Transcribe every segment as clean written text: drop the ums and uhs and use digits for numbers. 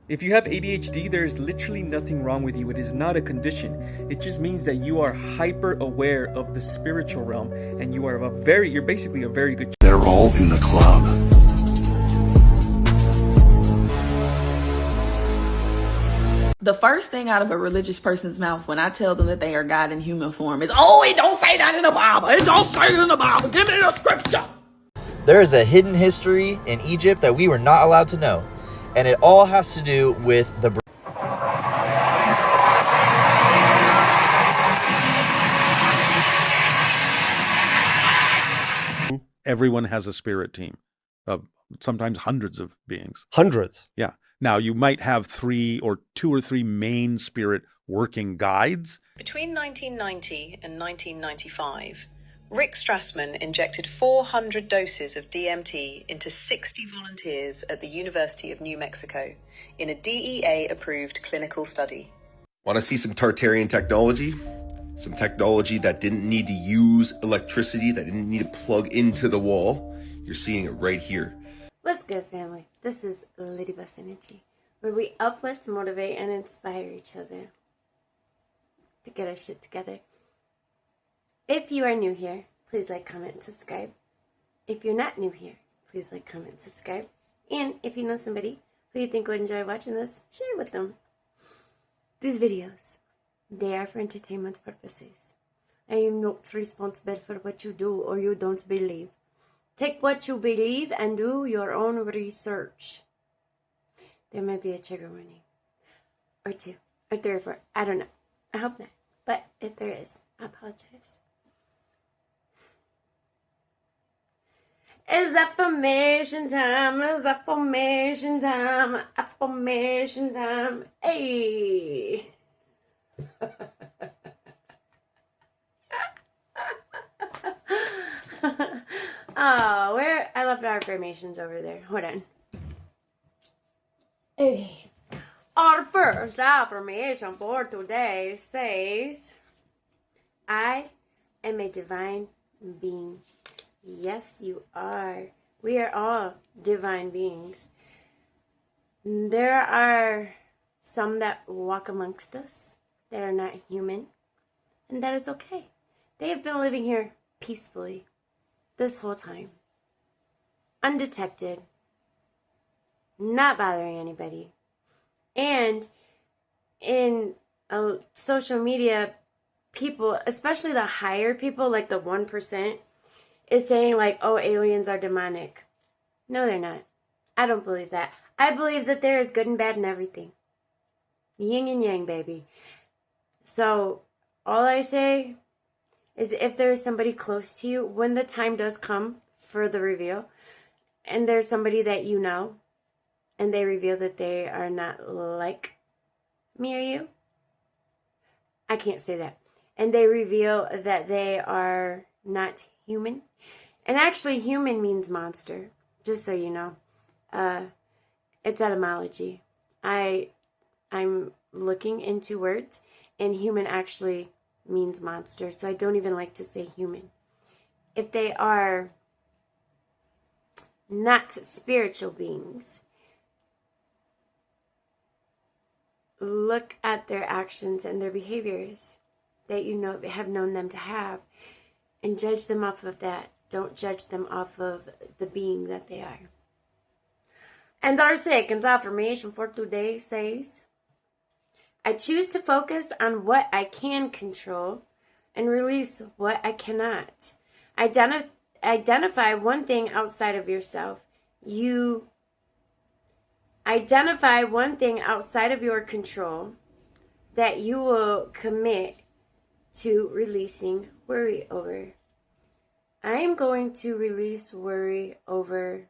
If you have ADHD, there is literally nothing wrong with you. It is not a condition. It just means that you are hyper aware of the spiritual realm, and you're basically a very good. They're all in the club. The first thing out of a religious person's mouth when I tell them that they are God in human form is, oh, it don't say that in the Bible. It don't say it in the Bible. Give me the scripture. There is a hidden history in Egypt that we were not allowed to know. And it all has to do with the... Everyone has a spirit team of sometimes hundreds of beings. Hundreds? Yeah. Now, you might have two or three main spirit working guides. Between 1990 and 1995, Rick Strassman injected 400 doses of DMT into 60 volunteers at the University of New Mexico in a DEA-approved clinical study. Want to see some Tartarian technology? Some technology that didn't need to use electricity, that didn't need to plug into the wall? You're seeing it right here. What's good, family? This is Lady Bus Energy, where we uplift, motivate, and inspire each other to get our shit together. If you are new here, please like, comment, and subscribe. If you're not new here, please like, comment, and subscribe. And if you know somebody who you think would enjoy watching this, share it with them. These videos, they are for entertainment purposes. I am not responsible for what you do or you don't believe. Take what you believe and do your own research. There might be a trigger warning. Or 2, or 3, or 4. I don't know. I hope not. But if there is, I apologize. It's affirmation time. It's affirmation time. Affirmation time. Hey. Oh, I left our affirmations over there. Hold on. Hey. Our first affirmation for today says, I am a divine being. Yes, you are. We are all divine beings. There are some that walk amongst us that are not human, and that is okay. They have been living here peacefully this whole time, undetected, not bothering anybody. And in social media, people, especially the higher people, like the 1%, is saying like, oh, aliens are demonic. No, they're not. I don't believe that. I believe that there is good and bad in everything. Yin and yang, baby. So all I say is if there is somebody close to you, when the time does come for the reveal, and there's somebody that you know, and they reveal that they are not like me or you, I can't say that. And they reveal that they are not human. And actually, human means monster, just so you know. It's etymology. I'm looking into words, and human actually means monster, so I don't even like to say human. If they are not spiritual beings, look at their actions and their behaviors that you know have known them to have, and judge them off of that. Don't judge them off of the being that they are. And our second affirmation for today says, I choose to focus on what I can control and release what I cannot. Identify one thing outside of yourself. You identify one thing outside of your control that you will commit to releasing worry over. I am going to release worry over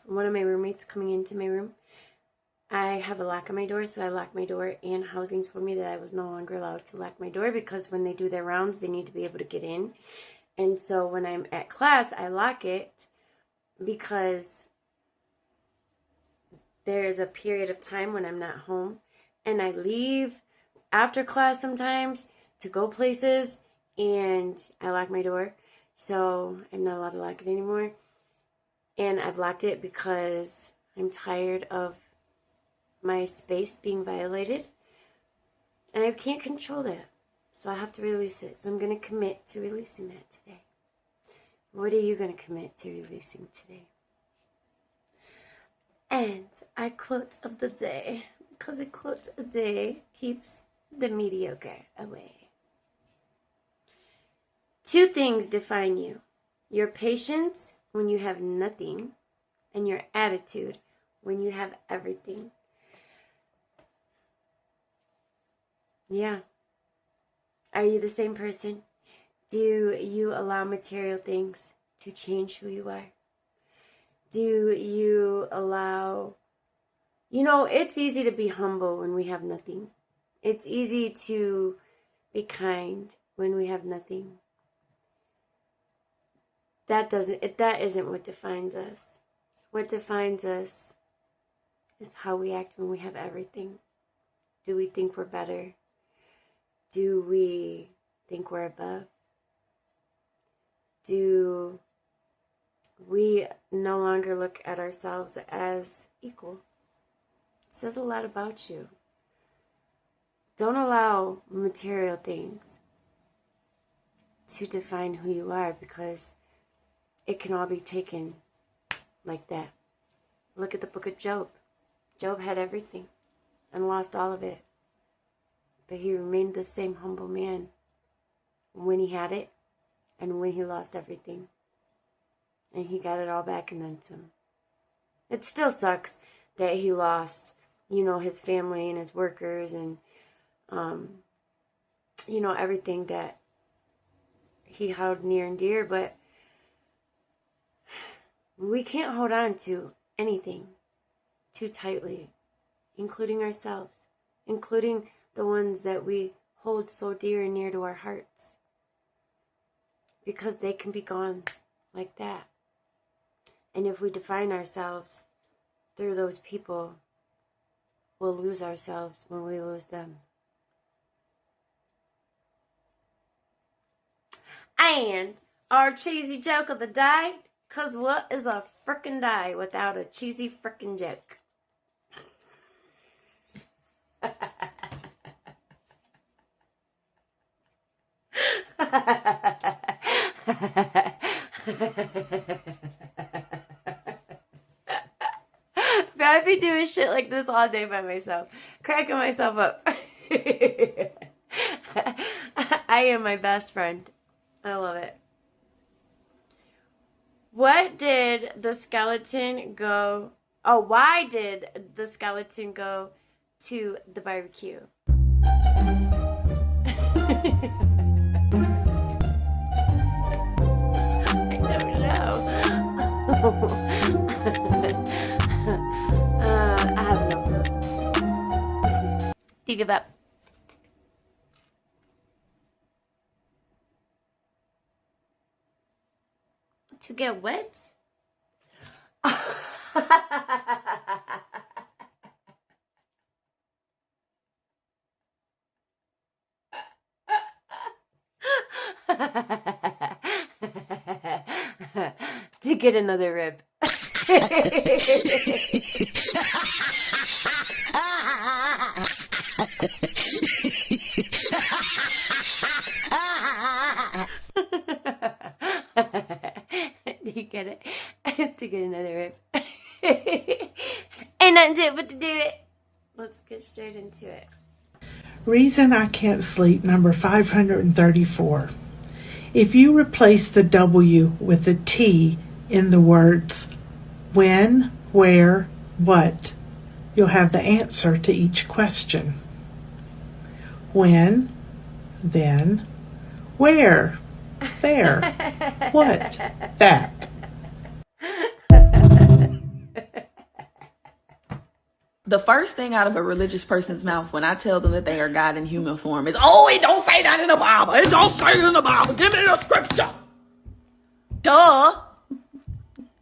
one of my roommates coming into my room. I have a lock on my door, so I lock my door, and housing told me that I was no longer allowed to lock my door because when they do their rounds, they need to be able to get in. And so when I'm at class, I lock it because there is a period of time when I'm not home, and I leave after class sometimes to go places, and I lock my door, so I'm not allowed to lock it anymore. And I've locked it because I'm tired of my space being violated. And I can't control that. So I have to release it. So I'm going to commit to releasing that today. What are you going to commit to releasing today? And our quote of the day, because a quote a day keeps the mediocre away. 2 things define you. Your patience when you have nothing, and your attitude when you have everything. Yeah. Are you the same person? Do you allow material things to change who you are? Do you allow... it's easy to be humble when we have nothing. It's easy to be kind when we have nothing. That isn't what defines us. What defines us is how we act when we have everything. Do we think we're better? Do we think we're above? Do we no longer look at ourselves as equal? It says a lot about you. Don't allow material things to define who you are, because it can all be taken like that. Look at the book of Job. Job had everything and lost all of it. But he remained the same humble man when he had it and when he lost everything. And he got it all back and then some. It still sucks that he lost, his family and his workers and, everything that he held near and dear. But we can't hold on to anything too tightly, including ourselves, including the ones that we hold so dear and near to our hearts, because they can be gone like that. And if we define ourselves through those people, we'll lose ourselves when we lose them. And our cheesy joke of the day, because what is a frickin' day without a cheesy frickin' joke? But I'd be doing shit like this all day by myself, cracking myself up. I am my best friend. I love it. What did the skeleton go... Oh, why did the skeleton go to the barbecue? I don't know. I have no clue. Do you give up? To get what? To get another rib. Do you get it? To get another rib. Ain't nothing to it but to do it. Let's get straight into it. Reason I can't sleep, number 534. If you replace the W with a T in the words when, where, what, you'll have the answer to each question. When, then, where, there, what, that. The first thing out of a religious person's mouth when I tell them that they are God in human form is, oh, it don't say that in the Bible. It don't say it in the Bible. Give me the scripture. Duh.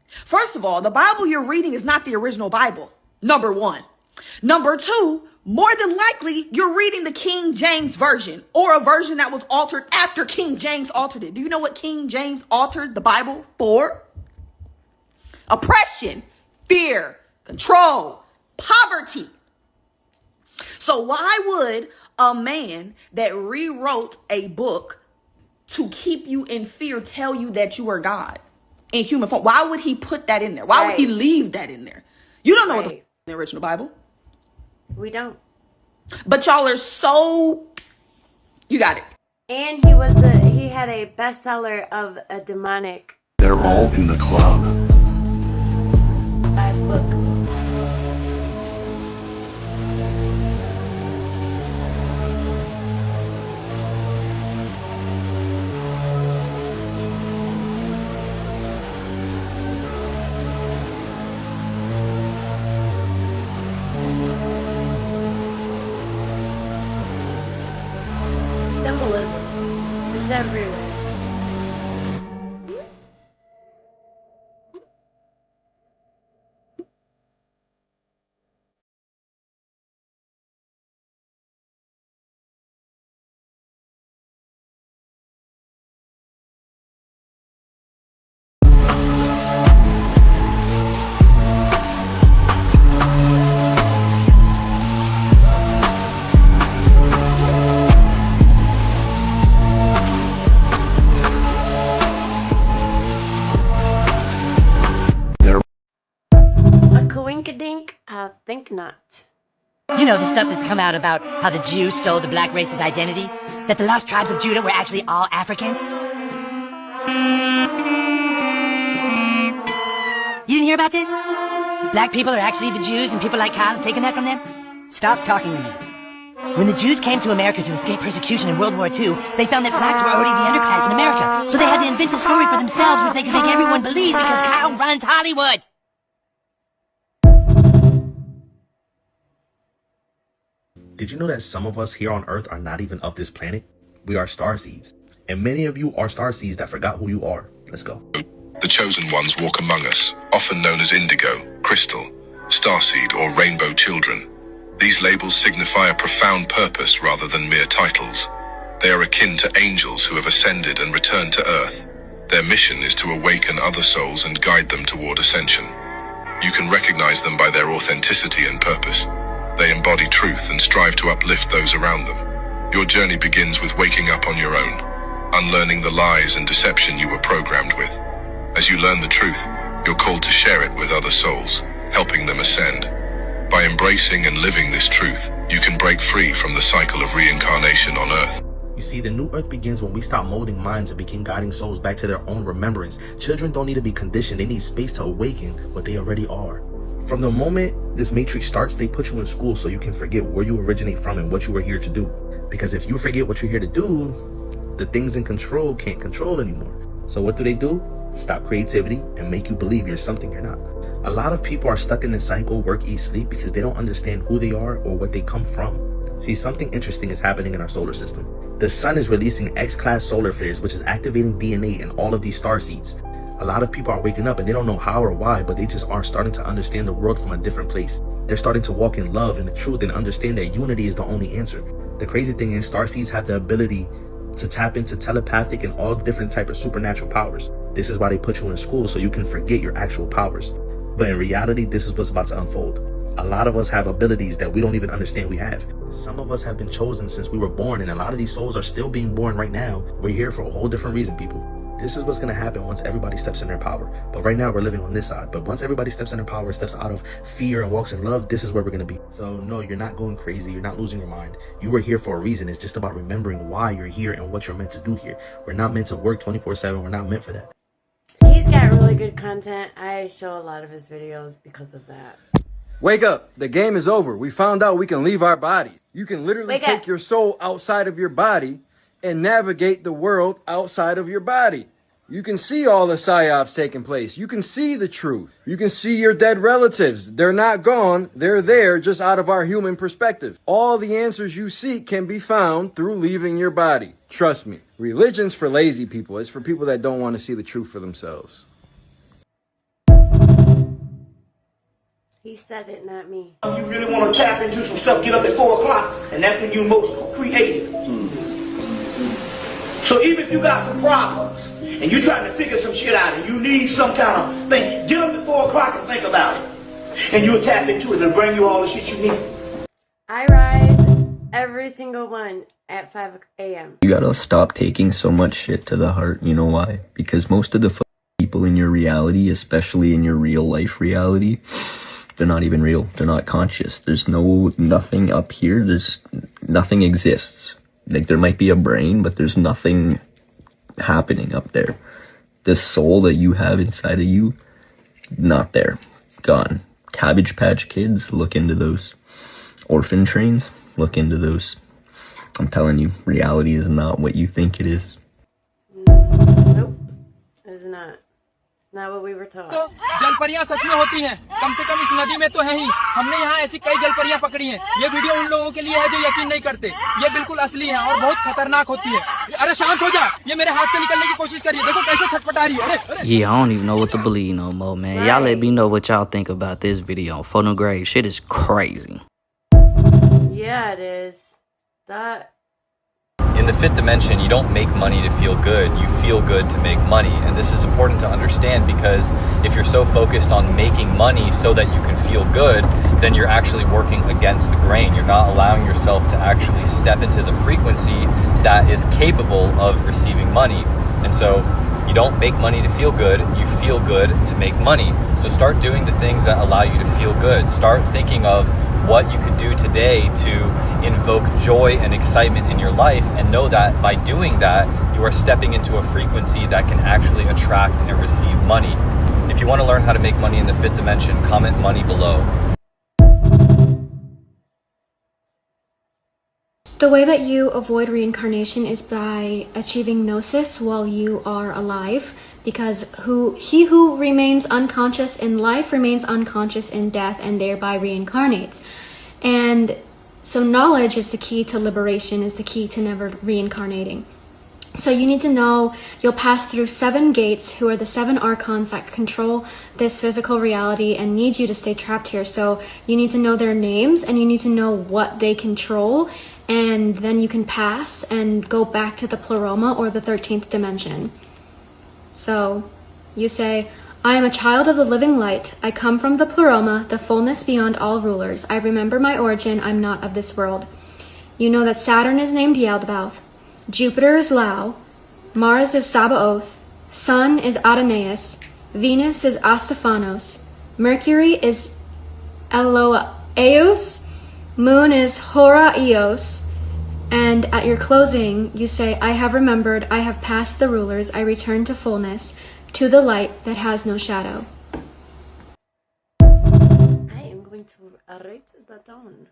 First of all, the Bible you're reading is not the original Bible. Number one. Number two, more than likely, you're reading the King James Version, or a version that was altered after King James altered it. Do you know what King James altered the Bible for? Oppression, fear, Control. Poverty. So why would a man that rewrote a book to keep you in fear tell you that you are God in human form? Why would he put that in there? Why would he leave that in there? You don't know what the original Bible. We don't. But y'all are so... You got it. And he had a bestseller of a demonic... They're all in the club. book. Symbolism. It's everywhere. Coinkadink? I think not. You know, the stuff that's come out about how the Jews stole the black race's identity? That the lost tribes of Judah were actually all Africans? You didn't hear about this? Black people are actually the Jews and people like Kyle have taken that from them? Stop talking to me. When the Jews came to America to escape persecution in World War II, they found that blacks were already the underclass in America. So they had to invent a story for themselves which they could make everyone believe because Kyle runs Hollywood. Did you know that some of us here on Earth are not even of this planet? We are starseeds. And many of you are starseeds that forgot who you are. Let's go. The chosen ones walk among us, often known as indigo, crystal, starseed, or rainbow children. These labels signify a profound purpose rather than mere titles. They are akin to angels who have ascended and returned to Earth. Their mission is to awaken other souls and guide them toward ascension. You can recognize them by their authenticity and purpose. They embody truth and strive to uplift those around them. Your journey begins with waking up on your own, unlearning the lies and deception you were programmed with. As you learn the truth, you're called to share it with other souls, helping them ascend. By embracing and living this truth, you can break free from the cycle of reincarnation on Earth. You see, the new Earth begins when we stop molding minds and begin guiding souls back to their own remembrance. Children don't need to be conditioned, they need space to awaken what they already are. From the moment this matrix starts, they put you in school so you can forget where you originate from and what you were here to do. Because if you forget what you're here to do, the things in control can't control anymore. So what do? Stop creativity and make you believe you're something you're not. A lot of people are stuck in this cycle, work, eat, sleep, because they don't understand who they are or what they come from. See, something interesting is happening in our solar system. The sun is releasing X-class solar flares, which is activating DNA in all of these star seeds. A lot of people are waking up and they don't know how or why, but they just are starting to understand the world from a different place. They're starting to walk in love and the truth and understand that unity is the only answer. The crazy thing is starseeds have the ability to tap into telepathic and all different type of supernatural powers. This is why they put you in school so you can forget your actual powers. But in reality, this is what's about to unfold. A lot of us have abilities that we don't even understand we have. Some of us have been chosen since we were born, and a lot of these souls are still being born right now. We're here for a whole different reason, people. This is what's going to happen once everybody steps in their power. But right now we're living on this side. But once everybody steps in their power, steps out of fear and walks in love, this is where we're going to be. So no, you're not going crazy. You're not losing your mind. You were here for a reason. It's just about remembering why you're here and what you're meant to do here. We're not meant to work 24/7. We're not meant for that. He's got really good content. I show a lot of his videos because of that. Wake up. The game is over. We found out we can leave our body. You can literally take your soul outside of your body and navigate the world outside of your body. You can see all the psyops taking place. You can see the truth. You can see your dead relatives. They're not gone. They're there just out of our human perspective. All the answers you seek can be found through leaving your body. Trust me. Religion's for lazy people. It's for people that don't want to see the truth for themselves. He said it, not me. You really want to tap into some stuff, get up at 4 o'clock, and that's when you're most creative. So even if you got some problems, and you're trying to figure some shit out, and you need some kind of thing, get up at 4 o'clock and think about it. And you'll tap into it and bring you all the shit you need. I rise every single one at 5 a.m. You gotta stop taking so much shit to the heart. You know why? Because most of the people in your reality, especially in your real life reality, they're not even real. They're not conscious. There's nothing up here. Nothing exists. Like, there might be a brain, but there's nothing happening up there. The soul that you have inside of you, not there. Gone. Cabbage Patch Kids, look into those. Orphan trains, look into those. I'm telling you, reality is not what you think it is. Nope. It's not. Not what we were taught. तो जलपरियां सच में होती हैं, कम से कम इस नदी में तो है ही। हमने यहाँ ऐसी कई जलपरियां पकड़ी हैं। ये वीडियो उन लोगों के लिए है जो यकीन नहीं करते। ये बिल्कुल असली है और बहुत खतरनाक होती है। अरे शांत हो जा, ये मेरे हाथ से निकलने की कोशिश कर रही है। देखो कैसे छटपटा रही है। अरे Yeah, I don't even know what to believe no more, man. Y'all let me know what y'all think about this video. Phonograph shit is crazy. Yeah, it is. That. In the fifth dimension, you don't make money to feel good, you feel good to make money. And this is important to understand because if you're so focused on making money so that you can feel good, then you're actually working against the grain. You're not allowing yourself to actually step into the frequency that is capable of receiving money. And so you don't make money to feel good, you feel good to make money. So start doing the things that allow you to feel good. Start thinking of what you could do today to invoke joy and excitement in your life, and know that by doing that, you are stepping into a frequency that can actually attract and receive money. If you want to learn how to make money in the fifth dimension, comment money below. The way that you avoid reincarnation is by achieving gnosis while you are alive, because he who remains unconscious in life remains unconscious in death and thereby reincarnates. And so knowledge is the key to liberation, is the key to never reincarnating. So you need to know you'll pass through 7 gates, who are the 7 archons that control this physical reality and need you to stay trapped here. So you need to know their names and you need to know what they control, and then you can pass and go back to the pleroma or the 13th dimension. So you say, I am a child of the living light. I come from the pleroma, the fullness beyond all rulers. I remember my origin. I'm not of this world. You know that Saturn is named Yaldabaoth. Jupiter is Lau. Mars is Sabaoth. Sun is Adonais. Venus is Astaphanos. Mercury is Eloeus. Moon is Hora-Eos. And at your closing, you say, I have remembered, I have passed the rulers, I return to fullness, to the light that has no shadow. I am going to write that down.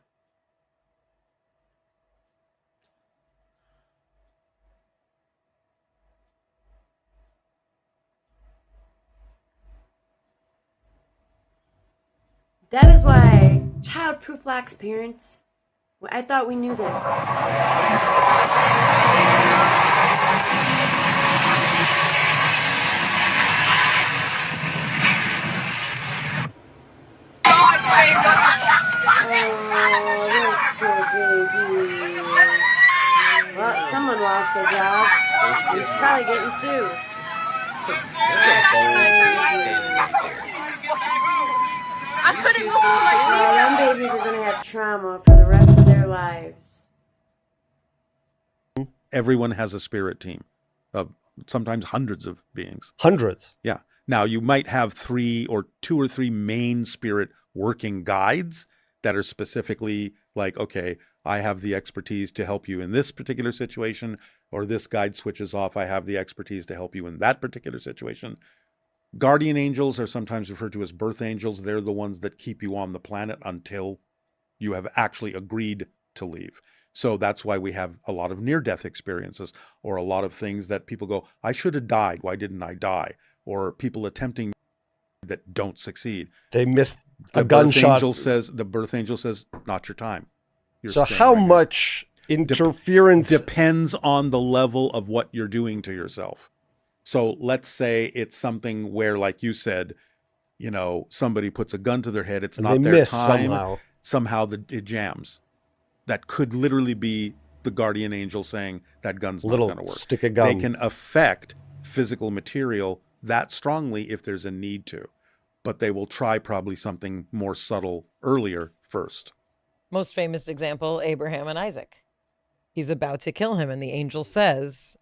That is why child-proof lacks parents. I thought we knew this. Well, someone lost their job. He's probably getting sued. I couldn't move my Them babies are going to have trauma for the rest of their lives. Everyone has a spirit team of sometimes hundreds of beings. Hundreds? Yeah. Now, you might have 2 or 3 main spirit working guides that are specifically like, okay, I have the expertise to help you in this particular situation, or this guide switches off, I have the expertise to help you in that particular situation. Guardian angels are sometimes referred to as birth angels. They're the ones that keep you on the planet until you have actually agreed to leave. So that's why we have a lot of near-death experiences, or a lot of things that people go, I should have died. Why didn't I die? Or people attempting that don't succeed. They missed a the gunshot. The birth angel says, not your time. So how much interference depends on the level of what you're doing to yourself. So let's say it's something where, like you said, you know, somebody puts a gun to their head. It's not their time. Somehow it jams. That could literally be the guardian angel saying that gun's not going to work. Stick of gum. They can affect physical material that strongly if there's a need to. but they will try probably something more subtle earlier first. Most famous example, Abraham and Isaac. He's about to kill him, and the angel says,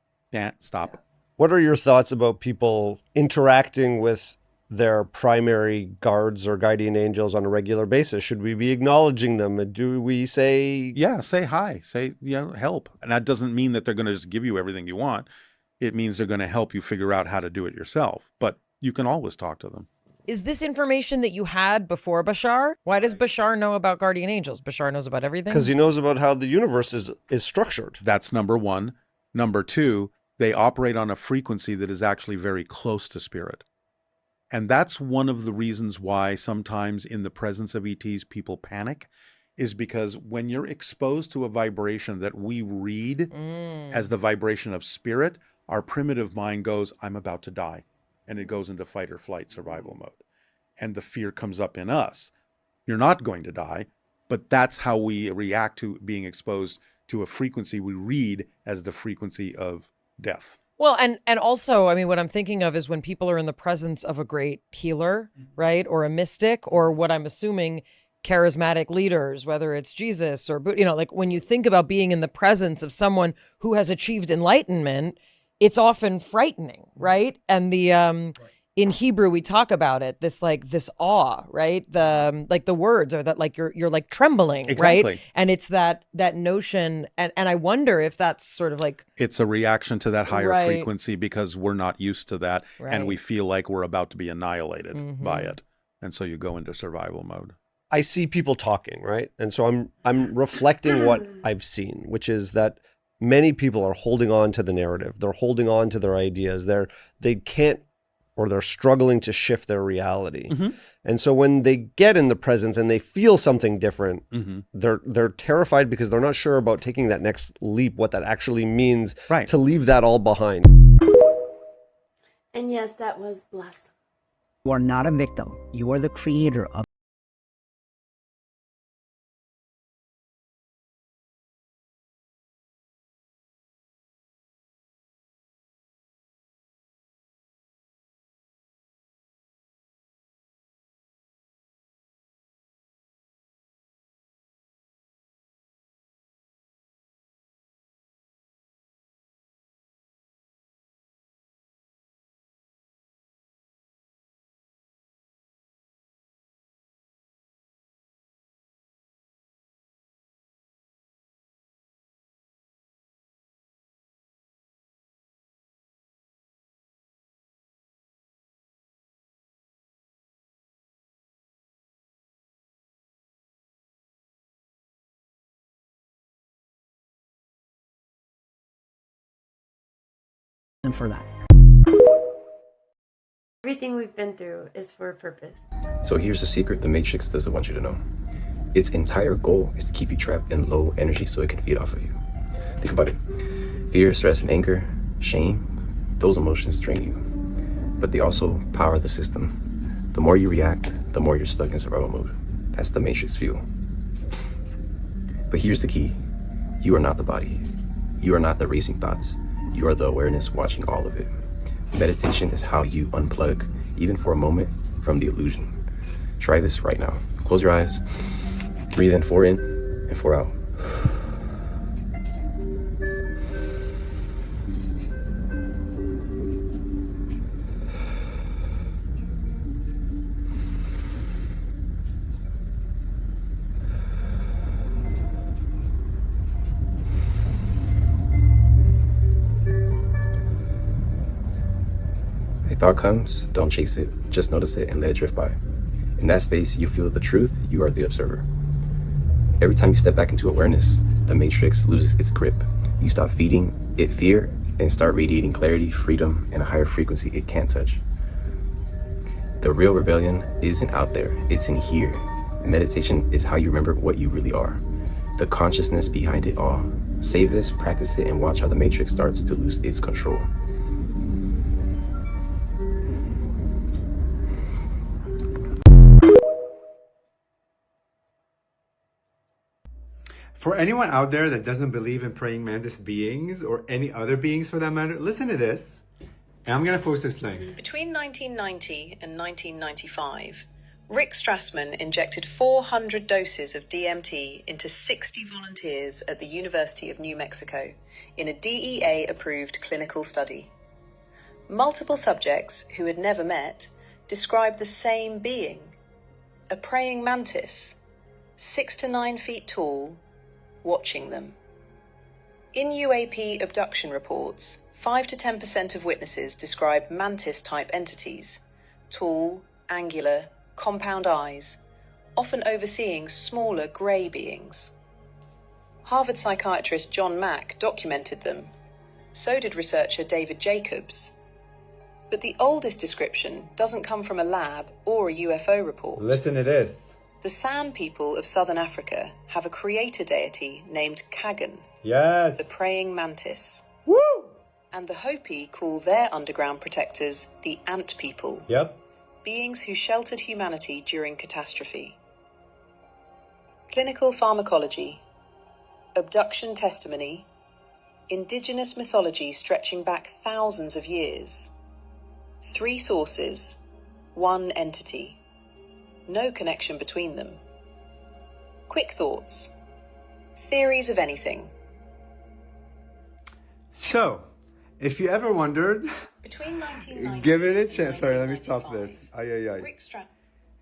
stop. What are your thoughts about people interacting with their primary guards or guardian angels on a regular basis? Should we be acknowledging them? Do we say... Yeah, say hi, say, help. And that doesn't mean that they're going to just give you everything you want. It means they're going to help you figure out how to do it yourself. But you can always talk to them. is this information that you had before Bashar? Why does Bashar know about guardian angels? Bashar knows about everything? Because he knows about how the universe is structured. That's number one. Number two, they operate on a frequency that is actually very close to spirit. And that's one of the reasons why sometimes in the presence of ETs, people panic, is because when you're exposed to a vibration that we read as the vibration of spirit, our primitive mind goes, I'm about to die. And it goes into fight or flight survival mode. And the fear comes up in us. You're not going to die, but that's how we react to being exposed to a frequency we read as the frequency of death. Well, and also, I mean, what I'm thinking of is when people are in the presence of a great healer, right? Or a mystic, or what I'm assuming charismatic leaders, whether it's Jesus or, you know, like when you think about being in the presence of someone who has achieved enlightenment, it's often frightening, right? And the in Hebrew we talk about it, this awe, right? The words are that like you're like trembling, Exactly. right? And it's that notion, and I wonder if that's sort of like it's a reaction to that higher Right. frequency because we're not used to that, and we Right. feel like we're about to be annihilated by it, and so you go into survival mode. I see people talking, right? And so I'm reflecting what I've seen, which is that many people are holding on to the narrative. They're holding on to their ideas. They can't, or they're struggling to shift their reality. And so when they get in the presence and they feel something different, they're terrified because they're not sure about taking that next leap, what that actually means to leave that all behind. And yes, that was blessed. You are not a victim. You are the creator of. For that. Everything we've been through is for a purpose. So here's the secret the Matrix doesn't want you to know. Its entire goal is to keep you trapped in low energy so it can feed off of you. Think about it. Fear, stress, and anger, shame, those emotions drain you. But they also power the system. The more you react, the more you're stuck in survival mode. That's the Matrix fuel. But here's the key. You are not the body. You are not the racing thoughts. You are the awareness watching all of it. Meditation is how you unplug, even for a moment, from the illusion. Try this right now. Close your eyes. Breathe in 4 in and 4 out. A thought comes, don't chase it, just notice it and let it drift by. In that space, you feel the truth, you are the observer. Every time you step back into awareness, the Matrix loses its grip. You stop feeding it fear and start radiating clarity, freedom, and a higher frequency it can't touch. The real rebellion isn't out there, it's in here. Meditation is how you remember what you really are. The consciousness behind it all. Save this, practice it, and watch how the Matrix starts to lose its control. For anyone out there that doesn't believe in praying mantis beings or any other beings for that matter, listen to this. And I'm going to post this link. Between 1990 and 1995, Rick Strassman injected 400 doses of DMT into 60 volunteers at the University of New Mexico in a DEA-approved clinical study. Multiple subjects who had never met described the same being, a praying mantis, 6 to 9 feet tall, watching them. In UAP abduction reports, 5 to 10% of witnesses describe mantis-type entities, tall, angular, compound eyes, often overseeing smaller grey beings. Harvard psychiatrist John Mack documented them. So did researcher David Jacobs. But the oldest description doesn't come from a lab or a UFO report. Listen to this. The San people of southern Africa have a creator deity named Kagan, Yes. the praying mantis. Woo! And the Hopi call their underground protectors the ant people. Yep. Beings who sheltered humanity during catastrophe. Clinical pharmacology, abduction testimony, indigenous mythology stretching back thousands of years. 3 sources, 1 entity. No connection between them. Quick thoughts. Theories of anything. So, if you ever wondered, Between 1990 give it a chance. Sorry, let me stop this.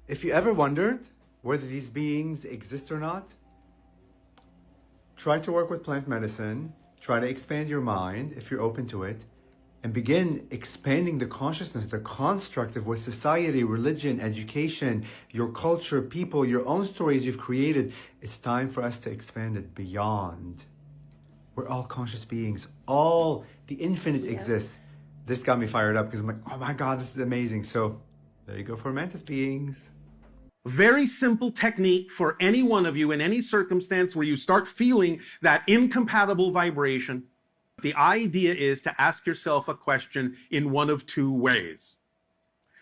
If you ever wondered whether these beings exist or not, try to work with plant medicine, try to expand your mind if you're open to it, and begin expanding the consciousness, the construct of what society, religion, education, your culture, people, your own stories you've created. It's time for us to expand it beyond. We're all conscious beings. All the infinite exists. This got me fired up because I'm like, oh my God, this is amazing. So there you go for mantis beings. Very simple technique for any one of you in any circumstance where you start feeling that incompatible vibration. The idea is to ask yourself a question in one of 2 ways.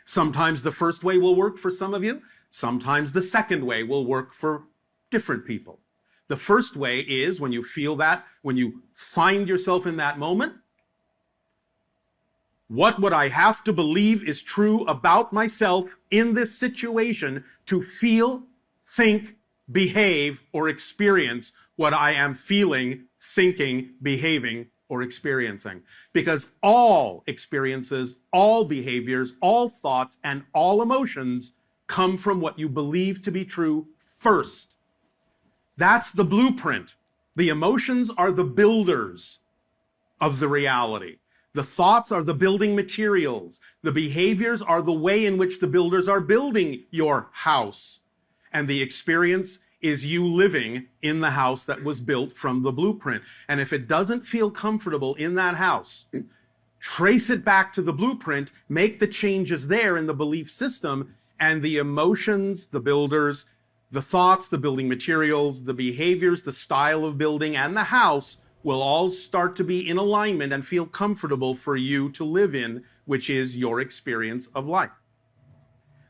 Sometimes the first way will work for some of you. Sometimes the second way will work for different people. The first way is when you feel that, when you find yourself in that moment, what would I have to believe is true about myself in this situation to feel, think, behave, or experience what I am feeling, thinking, behaving, or experiencing? Because all experiences, all behaviors, all thoughts, and all emotions come from what you believe to be true first. That's the blueprint. The emotions are the builders of the reality. The thoughts are the building materials. The behaviors are the way in which the builders are building your house. And the experience is you living in the house that was built from the blueprint. And if it doesn't feel comfortable in that house, trace it back to the blueprint, make the changes there in the belief system, and the emotions, the builders, the thoughts, the building materials, the behaviors, the style of building, and the house will all start to be in alignment and feel comfortable for you to live in, which is your experience of life.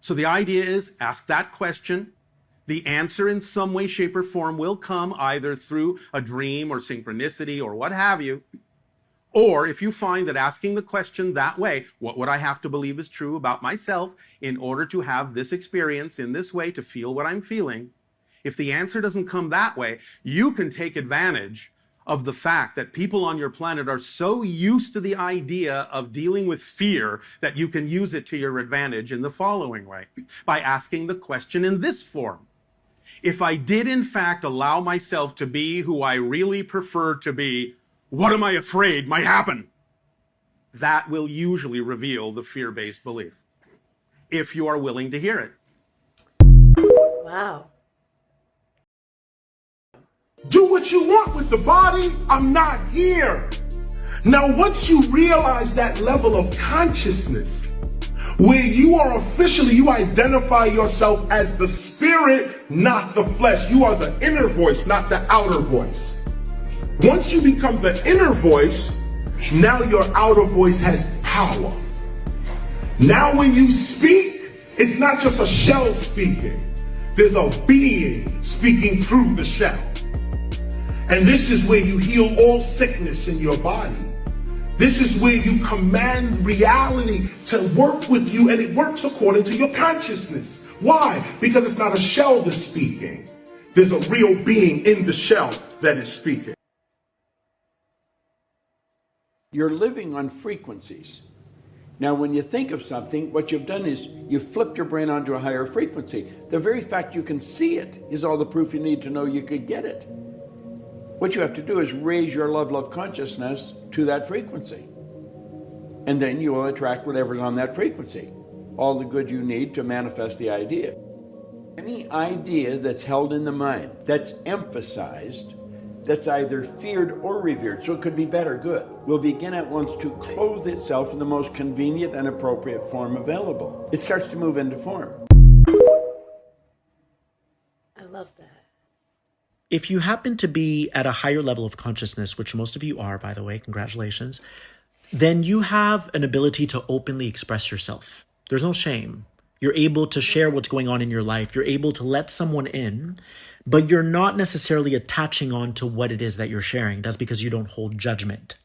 So the idea is, ask that question. The answer in some way, shape, or form will come either through a dream or synchronicity or what have you. Or if you find that asking the question that way, what would I have to believe is true about myself in order to have this experience in this way, to feel what I'm feeling? If the answer doesn't come that way, you can take advantage of the fact that people on your planet are so used to the idea of dealing with fear that you can use it to your advantage in the following way, by asking the question in this form. If I did in fact allow myself to be who I really prefer to be, what am I afraid might happen? That will usually reveal the fear-based belief, if you are willing to hear it. Wow. Do what you want with the body. I'm not here. Now, once you realize that level of consciousness, where you are officially, you identify yourself as the spirit, not the flesh. You are the inner voice, not the outer voice. Once you become the inner voice, now your outer voice has power. Now when you speak, it's not just a shell speaking. There's a being speaking through the shell. And this is where you heal all sickness in your body. This is where you command reality to work with you, and it works according to your consciousness. Why? Because it's not a shell that's speaking. There's a real being in the shell that is speaking. You're living on frequencies. Now, when you think of something, what you've done is you've flipped your brain onto a higher frequency. The very fact you can see it is all the proof you need to know you could get it. What you have to do is raise your level of consciousness to that frequency. And then you will attract whatever's on that frequency. All the good you need to manifest the idea. Any idea that's held in the mind, that's emphasized, that's either feared or revered, so it could be bad or good, will begin at once to clothe itself in the most convenient and appropriate form available. It starts to move into form. I love that. If you happen to be at a higher level of consciousness, which most of you are, by the way, congratulations, then you have an ability to openly express yourself. There's no shame. You're able to share what's going on in your life. You're able to let someone in, but you're not necessarily attaching on to what it is that you're sharing. That's because you don't hold judgment.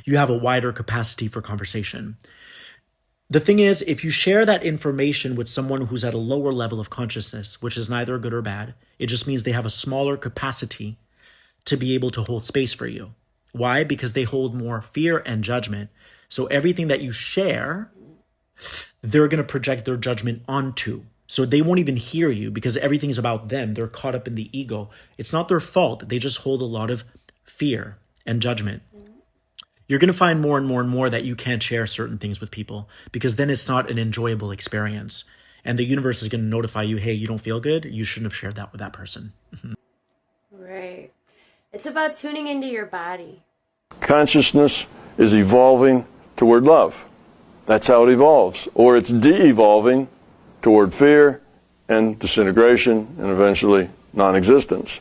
You have a wider capacity for conversation. The thing is, if you share that information with someone who's at a lower level of consciousness, which is neither good or bad, it just means they have a smaller capacity to be able to hold space for you. Why? Because they hold more fear and judgment. So everything that you share, they're going to project their judgment onto. So they won't even hear you because everything's about them. They're caught up in the ego. It's not their fault. They just hold a lot of fear and judgment. You're going to find more and more and more that you can't share certain things with people because then it's not an enjoyable experience. And the universe is going to notify you, hey, you don't feel good. You shouldn't have shared that with that person. Right. It's about tuning into your body. Consciousness is evolving toward love. That's how it evolves. Or it's de-evolving toward fear and disintegration and eventually non-existence.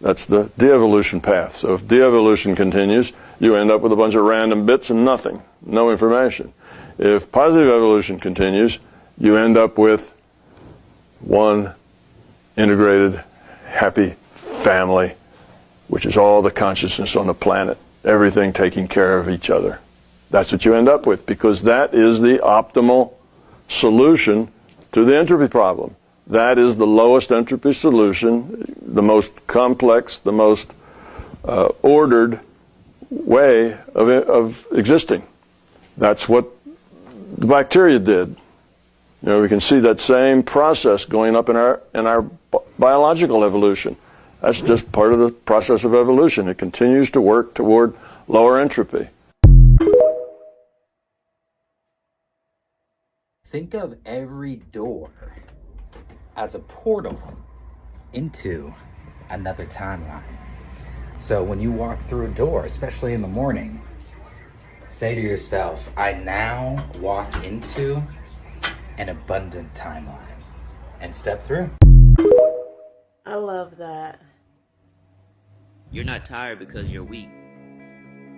That's the de-evolution path. So if de-evolution continues, you end up with a bunch of random bits and nothing, no information. If positive evolution continues, you end up with one integrated, happy family, which is all the consciousness on the planet, everything taking care of each other. That's what you end up with, because that is the optimal solution to the entropy problem. That is the lowest entropy solution, the most complex, the most ordered way of existing. That's what the bacteria did. You know, we can see that same process going up in our biological evolution. That's just part of the process of evolution. It continues to work toward lower entropy. Think of every door as a portal into another timeline. So when you walk through a door, especially in the morning, say to yourself, I now walk into an abundant timeline, and step through. I love that. You're not tired because you're weak.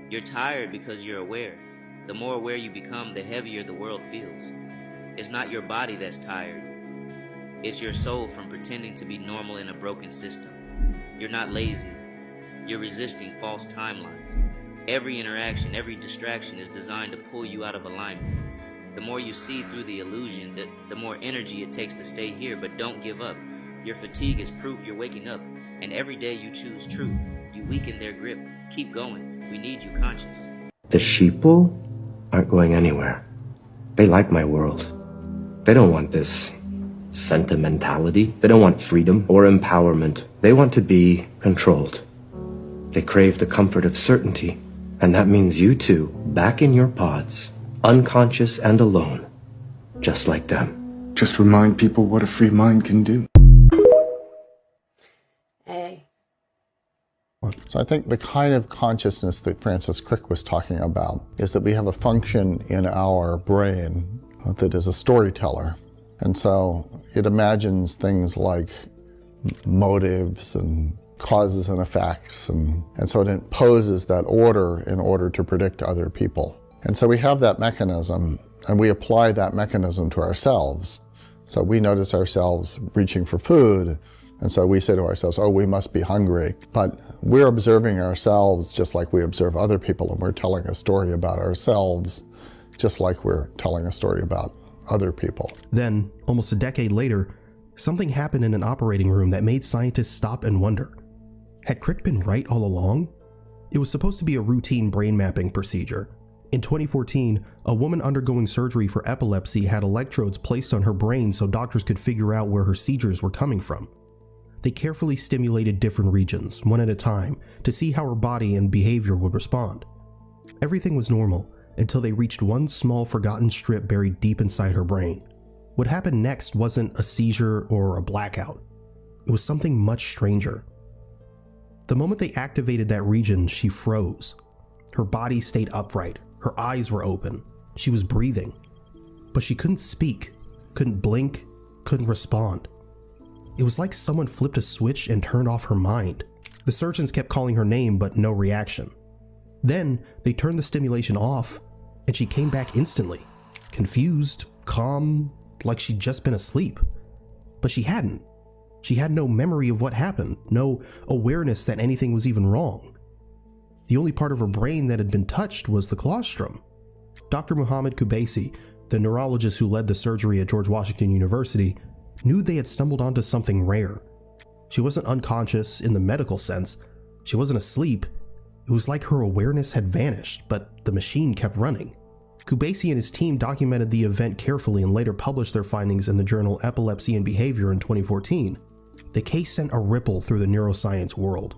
You're tired because you're aware. The more aware you become, the heavier the world feels. It's not your body that's tired. It's your soul from pretending to be normal in a broken system. You're not lazy. You're resisting false timelines. Every interaction, every distraction is designed to pull you out of alignment. The more you see through the illusion, the more energy it takes to stay here, but don't give up. Your fatigue is proof you're waking up, and every day you choose truth. You weaken their grip. Keep going. We need you conscious. The sheeple aren't going anywhere. They like my world. They don't want this sentimentality. They don't want freedom or empowerment. They want to be controlled. They crave the comfort of certainty. And that means you two, back in your pods, unconscious and alone, just like them. Just remind people what a free mind can do. Hey. So I think the kind of consciousness that Francis Crick was talking about is that we have a function in our brain that is a storyteller. And so it imagines things like motives and causes and effects, and so it imposes that order in order to predict other people. And so we have that mechanism, and we apply that mechanism to ourselves. So we notice ourselves reaching for food, And so we say to ourselves, oh, we must be hungry. But we're observing ourselves just like we observe other people, and we're telling a story about ourselves just like we're telling a story about other people. Then, almost a decade later, something happened in an operating room that made scientists stop and wonder. Had Crick been right all along? It was supposed to be a routine brain mapping procedure. In 2014, a woman undergoing surgery for epilepsy had electrodes placed on her brain so doctors could figure out where her seizures were coming from. They carefully stimulated different regions, one at a time, to see how her body and behavior would respond. Everything was normal until they reached one small forgotten strip buried deep inside her brain. What happened next wasn't a seizure or a blackout. It was something much stranger. The moment they activated that region, she froze. Her body stayed upright. Her eyes were open. She was breathing. But she couldn't speak, couldn't blink, couldn't respond. It was like someone flipped a switch and turned off her mind. The surgeons kept calling her name, but no reaction. Then they turned the stimulation off, and she came back instantly, confused, calm, like she'd just been asleep. But she hadn't. She had no memory of what happened, no awareness that anything was even wrong. The only part of her brain that had been touched was the colostrum. Dr. Muhammad Kubaisi, the neurologist who led the surgery at George Washington University, knew they had stumbled onto something rare. She wasn't unconscious in the medical sense. She wasn't asleep. It was like her awareness had vanished, but the machine kept running. Kubaisi and his team documented the event carefully and later published their findings in the journal Epilepsy and Behavior in 2014. The case sent a ripple through the neuroscience world.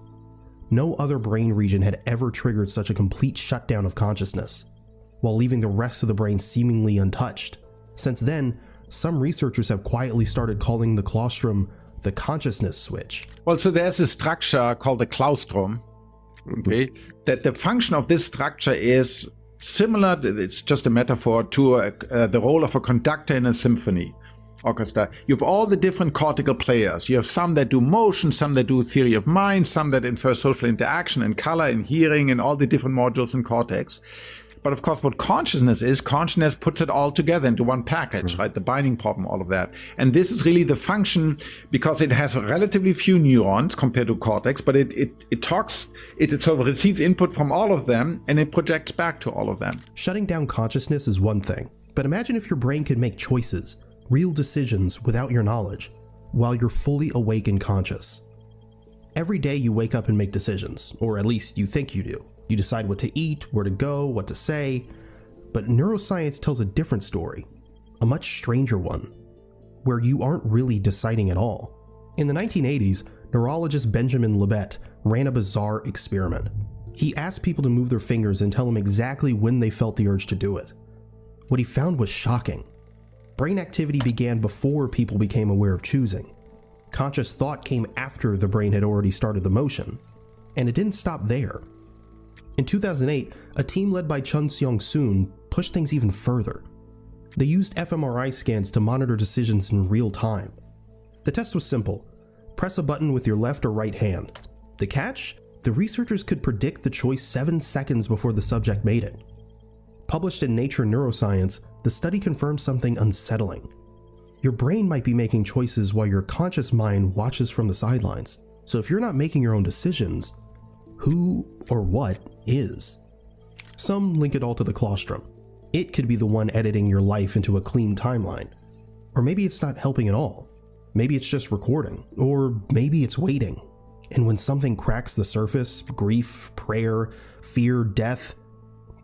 No other brain region had ever triggered such a complete shutdown of consciousness, while leaving the rest of the brain seemingly untouched. Since then, some researchers have quietly started calling the colostrum the consciousness switch. Well, so there's a structure called the claustrum, okay, that the function of this structure is similar, it's just a metaphor, to the role of a conductor in a symphony orchestra. You have all the different cortical players. You have some that do motion, some that do theory of mind, some that infer social interaction and color and hearing and all the different modules in cortex. But of course, what consciousness is, consciousness puts it all together into one package, right? The binding problem, all of that. And this is really the function, because it has relatively few neurons compared to cortex, but it talks, it sort of receives input from all of them, and it projects back to all of them. Shutting down consciousness is one thing, but imagine if your brain could make choices, real decisions without your knowledge, while you're fully awake and conscious. Every day you wake up and make decisions, or at least you think you do. You decide what to eat, where to go, what to say. But neuroscience tells a different story, a much stranger one, where you aren't really deciding at all. In the 1980s, neurologist Benjamin Libet ran a bizarre experiment. He asked people to move their fingers and tell him exactly when they felt the urge to do it. What he found was shocking. Brain activity began before people became aware of choosing. Conscious thought came after the brain had already started the motion. And it didn't stop there. In 2008, a team led by Chun Seong-soon pushed things even further. They used fMRI scans to monitor decisions in real time. The test was simple. Press a button with your left or right hand. The catch? The researchers could predict the choice 7 seconds before the subject made it. Published in Nature Neuroscience, the study confirmed something unsettling. Your brain might be making choices while your conscious mind watches from the sidelines. So if you're not making your own decisions, who or what is? Some link it all to the colostrum. It could be the one editing your life into a clean timeline. Or maybe it's not helping at all. Maybe it's just recording. Or maybe it's waiting. And when something cracks the surface, grief, prayer, fear, death,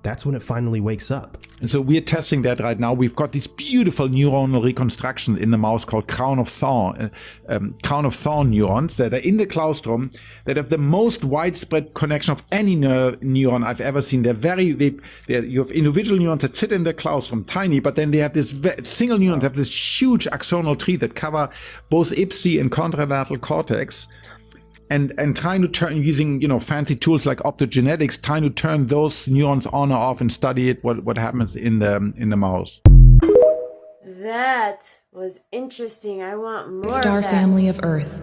that's when it finally wakes up. And so we're testing that right now. We've got these beautiful neuronal reconstructions in the mouse called crown of thorn neurons that are in the claustrum that have the most widespread connection of any neuron I've ever seen. You have individual neurons that sit in the claustrum, tiny, but then they have this single neurons have this huge axonal tree that cover both ipsi and contralateral cortex. And trying to turn, using fancy tools like optogenetics, trying to turn those neurons on or off and study it, what happens in the mouse. That was interesting. I want more Star of that. family of Earth.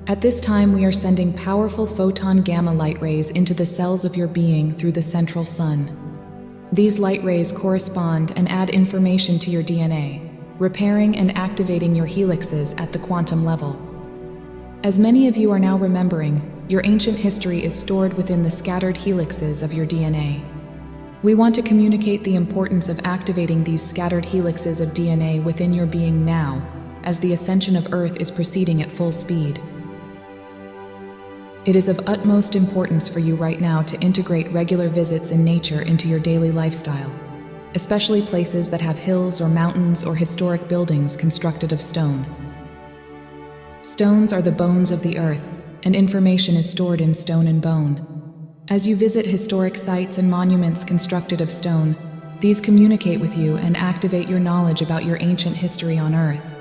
At this time, we are sending powerful photon gamma light rays into the cells of your being through the central sun. These light rays correspond and add information to your DNA, repairing and activating your helixes at the quantum level. As many of you are now remembering, your ancient history is stored within the scattered helixes of your DNA. We want to communicate the importance of activating these scattered helixes of DNA within your being now, as the ascension of Earth is proceeding at full speed. It is of utmost importance for you right now to integrate regular visits in nature into your daily lifestyle, especially places that have hills or mountains or historic buildings constructed of stone. Stones are the bones of the earth, and information is stored in stone and bone. As you visit historic sites and monuments constructed of stone, these communicate with you and activate your knowledge about your ancient history on Earth.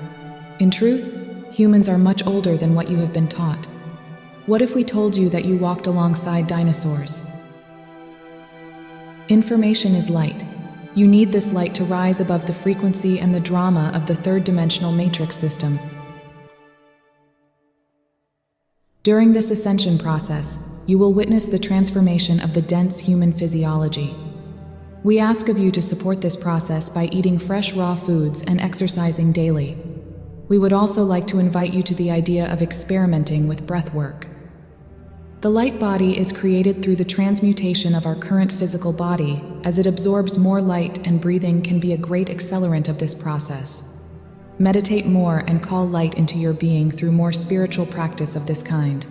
In truth, humans are much older than what you have been taught. What if we told you that you walked alongside dinosaurs? Information is light. You need this light to rise above the frequency and the drama of the third-dimensional matrix system. During this ascension process, you will witness the transformation of the dense human physiology. We ask of you to support this process by eating fresh raw foods and exercising daily. We would also like to invite you to the idea of experimenting with breath work. The light body is created through the transmutation of our current physical body. As it absorbs more light, and breathing can be a great accelerant of this process. Meditate more and call light into your being through more spiritual practice of this kind.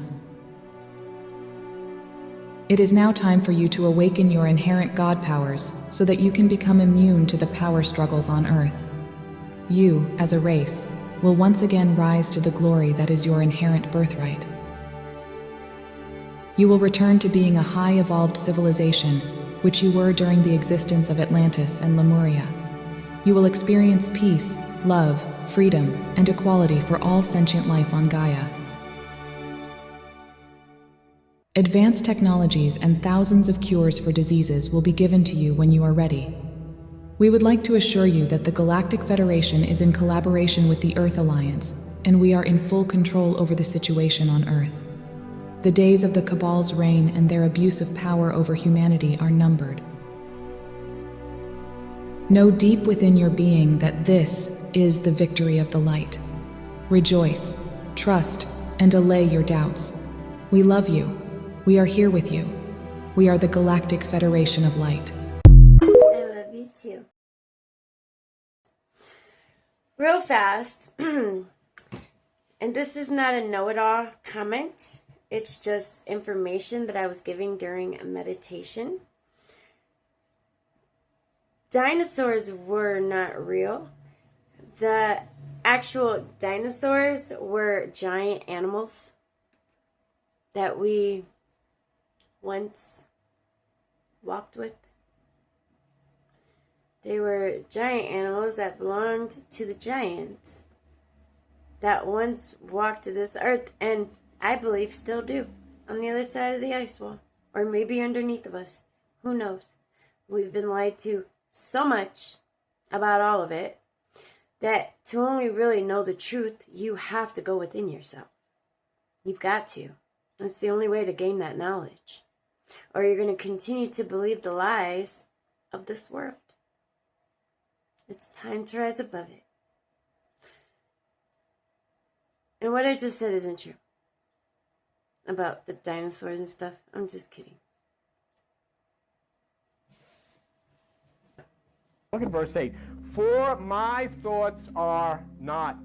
It is now time for you to awaken your inherent God powers so that you can become immune to the power struggles on Earth. You, as a race, will once again rise to the glory that is your inherent birthright. You will return to being a high evolved civilization, which you were during the existence of Atlantis and Lemuria. You will experience peace, love, freedom, and equality for all sentient life on Gaia. Advanced technologies and thousands of cures for diseases will be given to you when you are ready. We would like to assure you that the Galactic Federation is in collaboration with the Earth Alliance, and we are in full control over the situation on Earth. The days of the Cabal's reign and their abuse of power over humanity are numbered. Know deep within your being that this is the victory of the light. Rejoice, trust, and allay your doubts. We love you. We are here with you. We are the Galactic Federation of Light. I love you too. Real fast, and this is not a know-it-all comment. It's just information that I was giving during a meditation. Dinosaurs were not real. The actual dinosaurs were giant animals that we once walked with. They were giant animals that belonged to the giants that once walked this earth, and I believe still do, on the other side of the ice wall, or maybe underneath of us. Who knows? We've been lied to so much about all of it that to only really know the truth, you have to go within yourself. You've got to. That's the only way to gain that knowledge. Or you're going to continue to believe the lies of this world. It's time to rise above it. And what I just said isn't true. About the dinosaurs and stuff. I'm just kidding. Look at verse 8. For my thoughts are not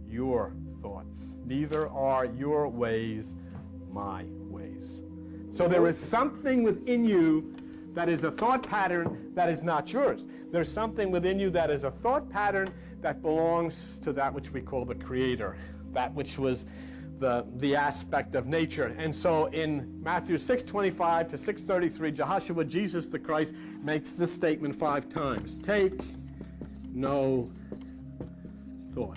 your thoughts, neither are your ways my ways. So there is something within you that is a thought pattern that is not yours. There's something within you that is a thought pattern that belongs to that which we call the Creator, that which was the aspect of nature. And so in Matthew 6:25 to 6:33, Jehoshua, Jesus the Christ, makes this statement 5 times. Take no thought.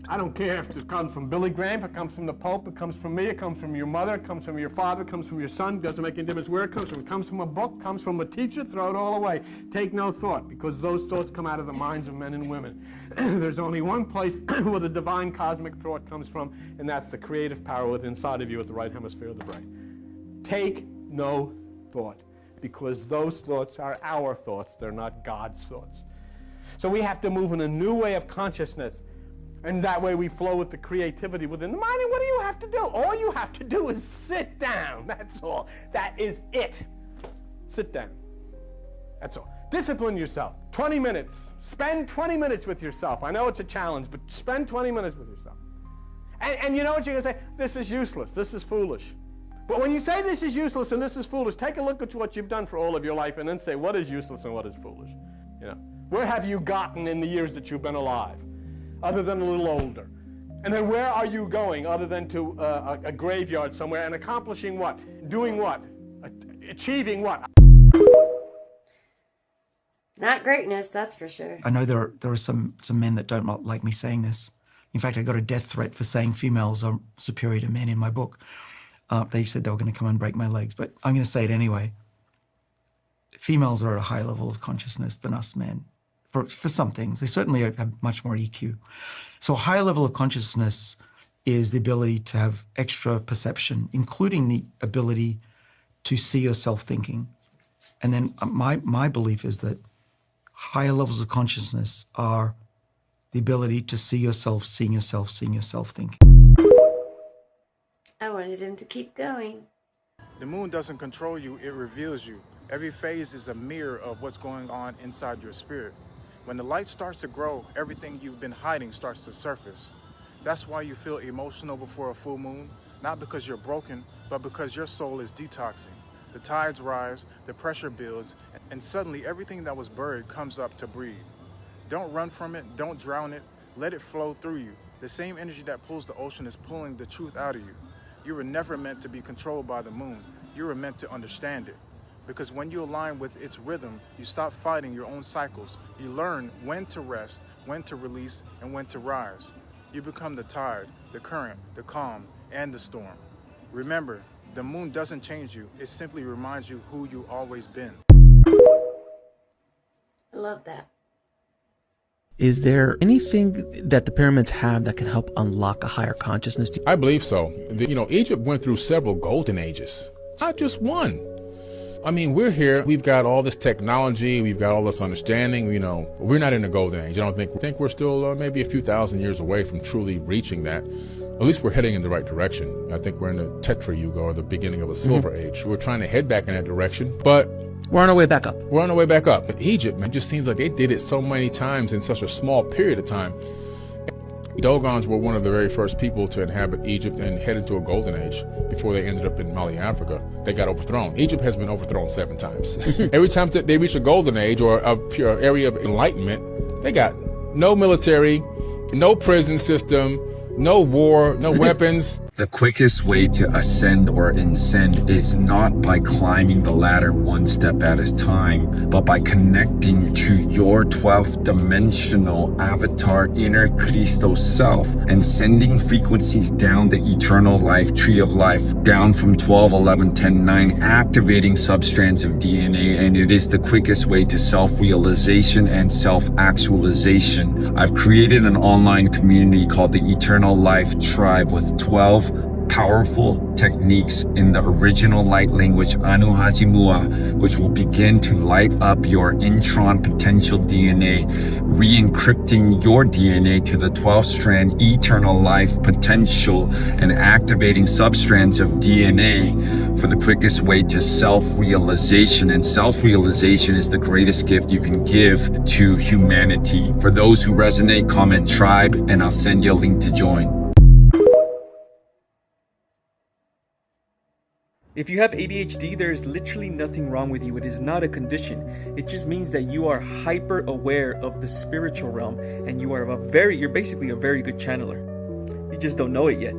I don't care if it comes from Billy Graham, if it comes from the Pope, it comes from me, it comes from your mother, it comes from your father, it comes from your son, doesn't make any difference where it comes from. It comes from a book, comes from a teacher, throw it all away. Take no thought, because those thoughts come out of the minds of men and women. There's only one place where the divine cosmic thought comes from, and that's the creative power within inside of you at the right hemisphere of the brain. Take no thought, because those thoughts are our thoughts, they're not God's thoughts. So we have to move in a new way of consciousness. And that way we flow with the creativity within the mind. And what do you have to do? All you have to do is sit down. That's all. That is it. Sit down. That's all. Discipline yourself. 20 minutes. Spend 20 minutes with yourself. I know it's a challenge, but spend 20 minutes with yourself. And you know what you're going to say? This is useless. This is foolish. But when you say this is useless and this is foolish, take a look at what you've done for all of your life and then say what is useless and what is foolish. You know, where have you gotten in the years that you've been alive, other than a little older? And then where are you going other than to a graveyard somewhere and accomplishing what? Doing what? Achieving what? Not greatness, that's for sure. I know there are some men that don't like me saying this. In fact, I got a death threat for saying females are superior to men in my book. They said they were going to come and break my legs, but I'm going to say it anyway. Females are at a higher level of consciousness than us men. For some things, they certainly have much more EQ. So a higher level of consciousness is the ability to have extra perception, including the ability to see yourself thinking. And then my belief is that higher levels of consciousness are the ability to see yourself, seeing yourself, seeing yourself thinking. I wanted him to keep going. The moon doesn't control you, it reveals you. Every phase is a mirror of what's going on inside your spirit. When the light starts to grow, everything you've been hiding starts to surface. That's why you feel emotional before a full moon, not because you're broken, but because your soul is detoxing. The tides rise, the pressure builds, and suddenly everything that was buried comes up to breathe. Don't run from it, don't drown it, let it flow through you. The same energy that pulls the ocean is pulling the truth out of you. You were never meant to be controlled by the moon. You were meant to understand it. Because when you align with its rhythm, you stop fighting your own cycles. You learn when to rest, when to release, and when to rise. You become the tide, the current, the calm, and the storm. Remember, the moon doesn't change you. It simply reminds you who you've always been. I love that. Is there anything that the pyramids have that can help unlock a higher consciousness? I believe so. Egypt went through several golden ages, not just one. I mean, we're here, we've got all this technology, we've got all this understanding, we're not in the golden age. I think we're still maybe a few thousand years away from truly reaching that. At least we're heading in the right direction. I think we're in the Tetra Yuga, or the beginning of a silver age. We're trying to head back in that direction, but we're on our way back up. We're on our way back up. Egypt, man, just seems like they did it so many times in such a small period of time. Dogons were one of the very first people to inhabit Egypt and head into a golden age before they ended up in Mali, Africa. They got overthrown. Egypt has been overthrown 7 times. Every time that they reach a golden age or a pure area of enlightenment, they got no military, no prison system, no war, no weapons. The quickest way to ascend or ascend is not by climbing the ladder one step at a time, but by connecting to your 12th dimensional avatar inner Cristo self and sending frequencies down the eternal life tree of life, down from 12, 11, 10, 9, activating substrands of DNA, and it is the quickest way to self-realization and self-actualization. I've created an online community called the Eternal Life Tribe with 12 powerful techniques in the original light language Anu Hajimua, which will begin to light up your intron potential DNA, re-encrypting your DNA to the 12-strand eternal life potential and activating substrands of DNA for the quickest way to self-realization. And self-realization is the greatest gift you can give to humanity. For those who resonate, comment tribe, and I'll send you a link to join. If you have ADHD, there is literally nothing wrong with you. It is not a condition. It just means that you are hyper aware of the spiritual realm and you are you're basically a very good channeler. You just don't know it yet.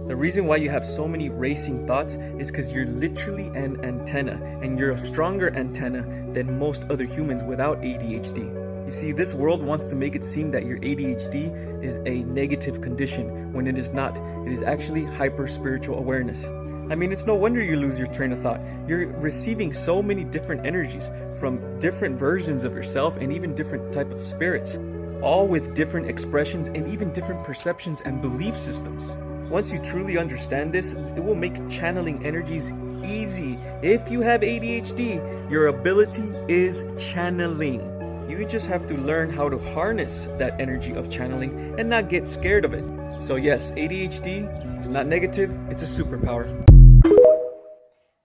The reason why you have so many racing thoughts is because you're literally an antenna, and you're a stronger antenna than most other humans without ADHD. You see, this world wants to make it seem that your ADHD is a negative condition when it is not. It is actually hyper spiritual awareness. I mean, it's no wonder you lose your train of thought. You're receiving so many different energies from different versions of yourself and even different type of spirits, all with different expressions and even different perceptions and belief systems. Once you truly understand this, it will make channeling energies easy. If you have ADHD, your ability is channeling. You just have to learn how to harness that energy of channeling and not get scared of it. So yes, ADHD is not negative, it's a superpower.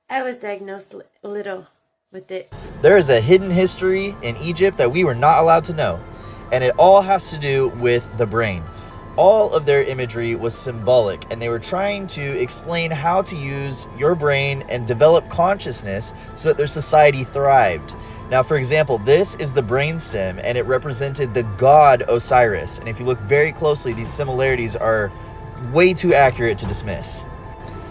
I was diagnosed a little with it. There is a hidden history in Egypt that we were not allowed to know, and it all has to do with the brain. All of their imagery was symbolic, and they were trying to explain how to use your brain and develop consciousness so that their society thrived. Now, for example, this is the brainstem, and it represented the god Osiris. And if you look very closely, these similarities are way too accurate to dismiss.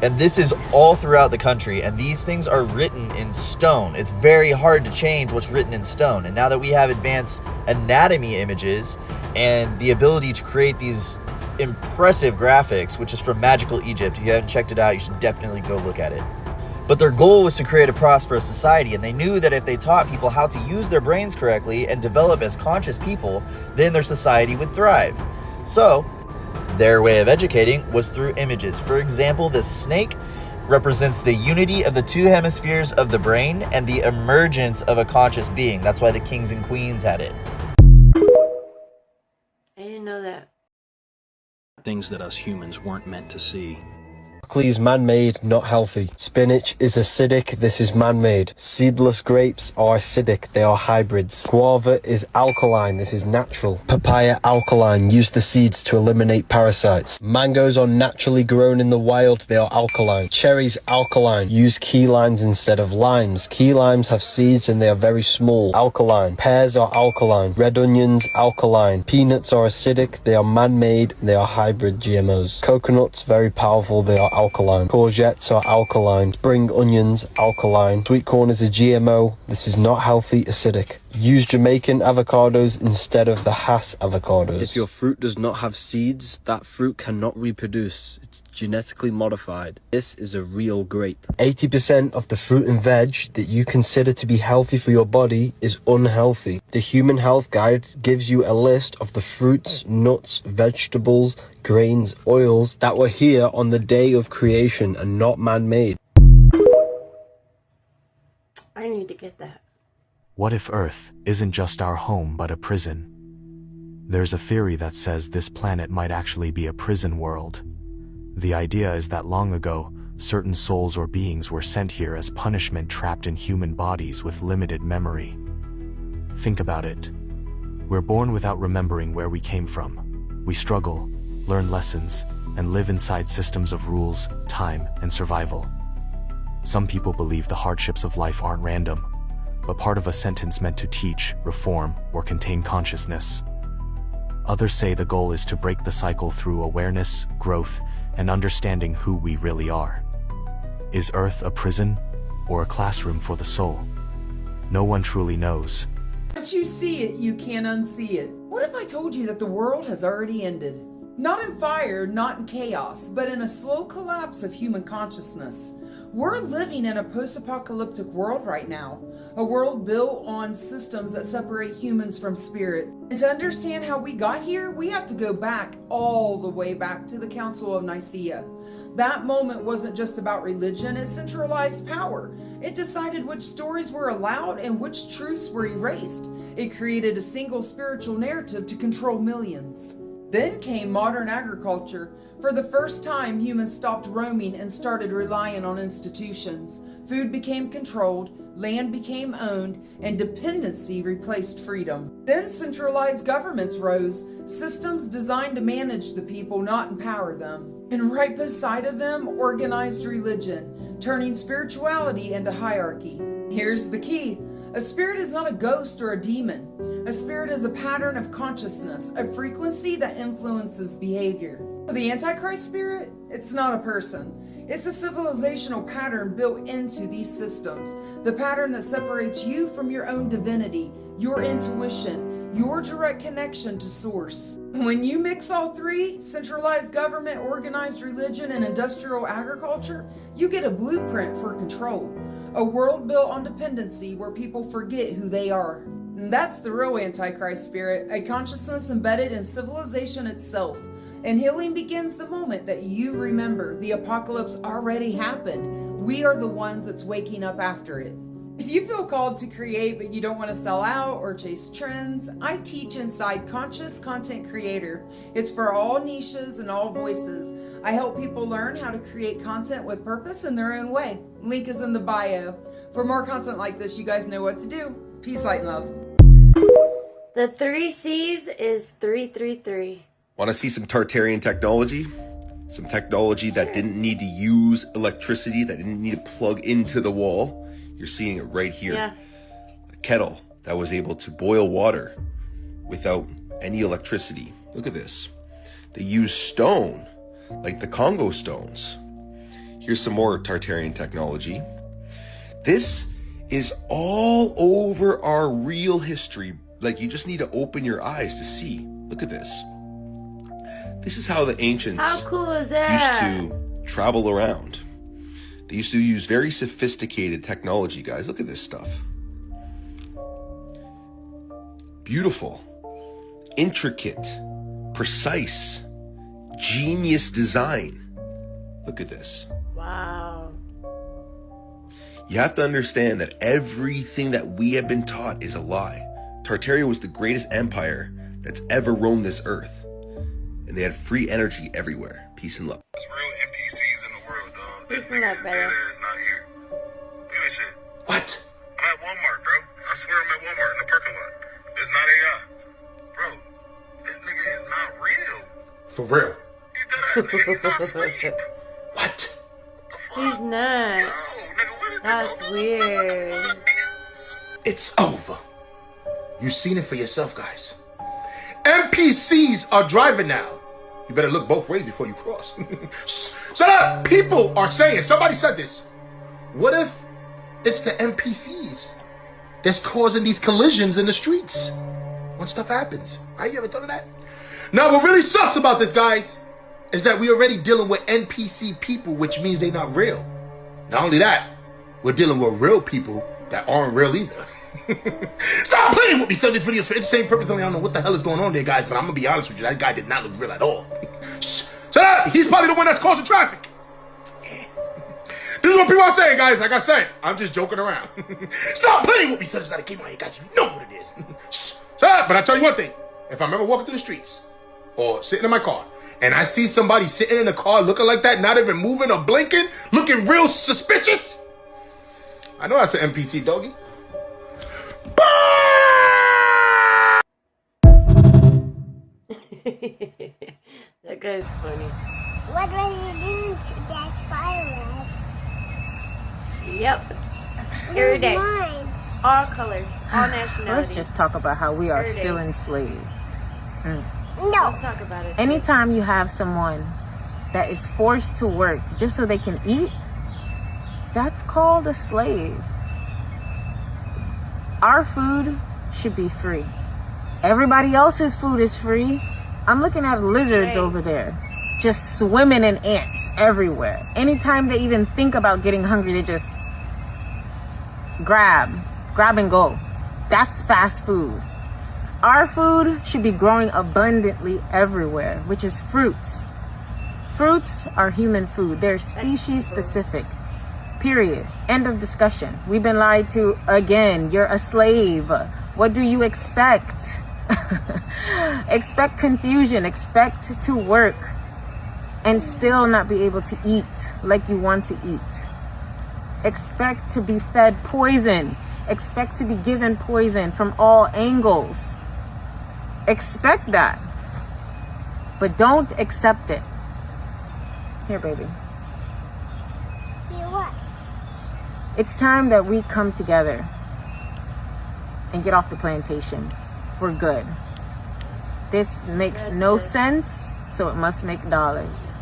And this is all throughout the country, and these things are written in stone. It's very hard to change what's written in stone. And now that we have advanced anatomy images and the ability to create these impressive graphics, which is from Magical Egypt, if you haven't checked it out, you should definitely go look at it. But their goal was to create a prosperous society, and they knew that if they taught people how to use their brains correctly and develop as conscious people, then their society would thrive. So, their way of educating was through images. For example, this snake represents the unity of the two hemispheres of the brain and the emergence of a conscious being. That's why the kings and queens had it. I didn't know that. Things that us humans weren't meant to see. Broccoli is man-made, not healthy. Spinach is acidic, this is man-made. Seedless grapes are acidic, they are hybrids. Guava is alkaline, this is natural. Papaya alkaline, use the seeds to eliminate parasites. Mangoes are naturally grown in the wild, they are alkaline. Cherries alkaline, use key limes instead of limes. Key limes have seeds and they are very small, alkaline. Pears are alkaline. Red onions alkaline. Peanuts are acidic, they are man-made, they are hybrid GMOs. Coconuts very powerful, they are alkaline. Courgettes are alkaline. Spring onions, alkaline. Sweet corn is a GMO. This is not healthy, acidic. Use Jamaican avocados instead of the Hass avocados. If your fruit does not have seeds, that fruit cannot reproduce. It's genetically modified. This is a real grape. 80% of the fruit and veg that you consider to be healthy for your body is unhealthy. The Human Health Guide gives you a list of the fruits, nuts, vegetables, grains, oils that were here on the day of creation and not man-made. I need to get that. What if Earth isn't just our home but a prison? There's a theory that says this planet might actually be a prison world. The idea is that long ago, certain souls or beings were sent here as punishment, trapped in human bodies with limited memory. Think about it. We're born without remembering where we came from. We struggle, learn lessons, and live inside systems of rules, time, and survival. Some people believe the hardships of life aren't random, but part of a sentence meant to teach, reform, or contain consciousness. Others say the goal is to break the cycle through awareness, growth, and understanding who we really are. Is Earth a prison or a classroom for the soul? No one truly knows. Once you see it, you can't unsee it. What if I told you that the world has already ended? Not in fire, not in chaos, but in a slow collapse of human consciousness. We're living in a post-apocalyptic world right now, a world built on systems that separate humans from spirit. And to understand how we got here, we have to go back, all the way back to the Council of Nicaea. That moment wasn't just about religion, it centralized power. It decided which stories were allowed and which truths were erased. It created a single spiritual narrative to control millions. Then came modern agriculture. For the first time, humans stopped roaming and started relying on institutions. Food became controlled, land became owned, and dependency replaced freedom. Then centralized governments rose, systems designed to manage the people, not empower them. And right beside of them, organized religion, turning spirituality into hierarchy. Here's the key. A spirit is not a ghost or a demon. A spirit is a pattern of consciousness, a frequency that influences behavior. The Antichrist spirit, it's not a person. It's a civilizational pattern built into these systems. The pattern that separates you from your own divinity, your intuition, your direct connection to source. When you mix all three, centralized government, organized religion, and industrial agriculture, you get a blueprint for control. A world built on dependency where people forget who they are. And that's the real Antichrist spirit, a consciousness embedded in civilization itself. And healing begins the moment that you remember the apocalypse already happened. We are the ones that's waking up after it. If you feel called to create but you don't want to sell out or chase trends, I teach inside Conscious Content Creator. It's for all niches and all voices. I help people learn how to create content with purpose in their own way. Link is in the bio. For more content like this, you guys know what to do. Peace, light, and love. The 3 C's is 333. Want to see some Tartarian technology? Some technology that didn't need to use electricity, that didn't need to plug into the wall. You're seeing it right here. Yeah. A kettle that was able to boil water without any electricity. Look at this. They use stone, like the Congo stones. Here's some more Tartarian technology. This is all over our real history. Like, you just need to open your eyes to see. Look at this. This is how the ancients How cool is that? used to travel around. They used to use very sophisticated technology, guys. Look at this stuff. Beautiful, intricate, precise, genius design. Look at this. Wow. You have to understand that everything that we have been taught is a lie. Tartaria was the greatest empire that's ever roamed this earth. And they had free energy everywhere. Peace and love. Peace and love, brother. What? I'm at Walmart, bro. I swear I'm at Walmart in the parking lot. It's not AI. Bro, this nigga is not real. For real? He's not asleep. What? He's not. That's weird. It's over. You've seen it for yourself, guys. NPCs are driving now. You better look both ways before you cross. Shut up! People are saying, somebody said this. What if it's the NPCs that's causing these collisions in the streets when stuff happens? Right? You ever thought of that? Now, what really sucks about this, guys, is that we're already dealing with NPC people, which means they're not real. Not only that, we're dealing with real people that aren't real either. Stop playing with me. Some of these videos for entertainment purpose. Only I don't know what the hell is going on there, guys, but I'm gonna be honest with you. That guy did not look real at all. Shut up! He's probably the one that's causing traffic. This is what people are saying, guys. Like I said, I'm just joking around. Stop playing with me, son. It's not a game I ain't got you. You know what it is. Shut up! But I tell you one thing. If I'm ever walking through the streets or sitting in my car and I see somebody sitting in a car looking like that, not even moving or blinking, looking real suspicious, I know that's an NPC, doggy. That guy's funny. What was you doing to that spiral? Yep. Every day. All colors, all nationalities. Let's just talk about how we are Every still day. enslaved. No. Let's talk about it. Anytime you have someone that is forced to work just so they can eat, that's called a slave. Our food should be free. Everybody else's food is free. I'm looking at lizards over there, just swimming in ants everywhere. Anytime they even think about getting hungry, they just grab and go. That's fast food. Our food should be growing abundantly everywhere, which is fruits. Fruits are human food. They're species specific. Period. End of discussion. We've been lied to again. You're a slave. What do you expect? Expect confusion. Expect to work and still not be able to eat like you want to eat. Expect to be fed poison. Expect to be given poison from all angles. Expect that. But don't accept it. Here, baby. What? It's time that we come together and get off the plantation for good. This makes no sense, so it must make dollars.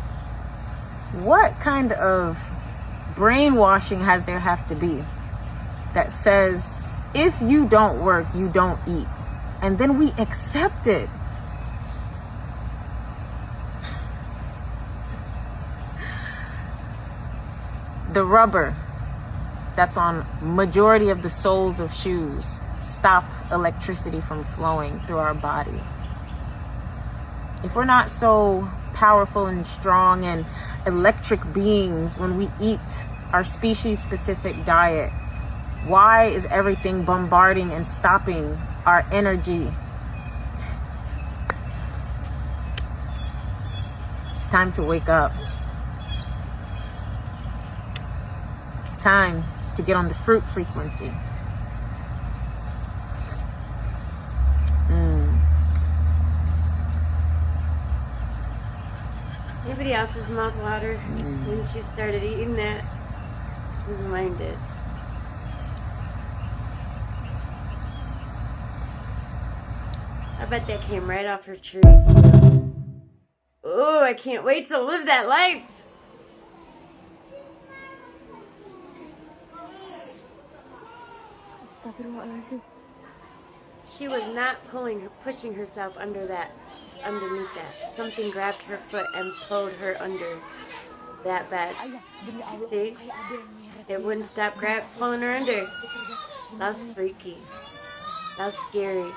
What kind of brainwashing has there have to be that says if you don't work, you don't eat, and then we accept it? The rubber that's on majority of the soles of shoes stop electricity from flowing through our body. If we're not so powerful and strong and electric beings when we eat our species specific diet, Why is everything bombarding and stopping our energy? It's time to wake up. It's time to get on the fruit frequency. Anybody else's mouth water when she started eating that? Because mine did. I bet that came right off her tree too. Oh, I can't wait to live that life. She was not pushing herself underneath that. Something grabbed her foot and pulled her under that bed. See? It wouldn't stop pulling her under. That's freaky. That's scary.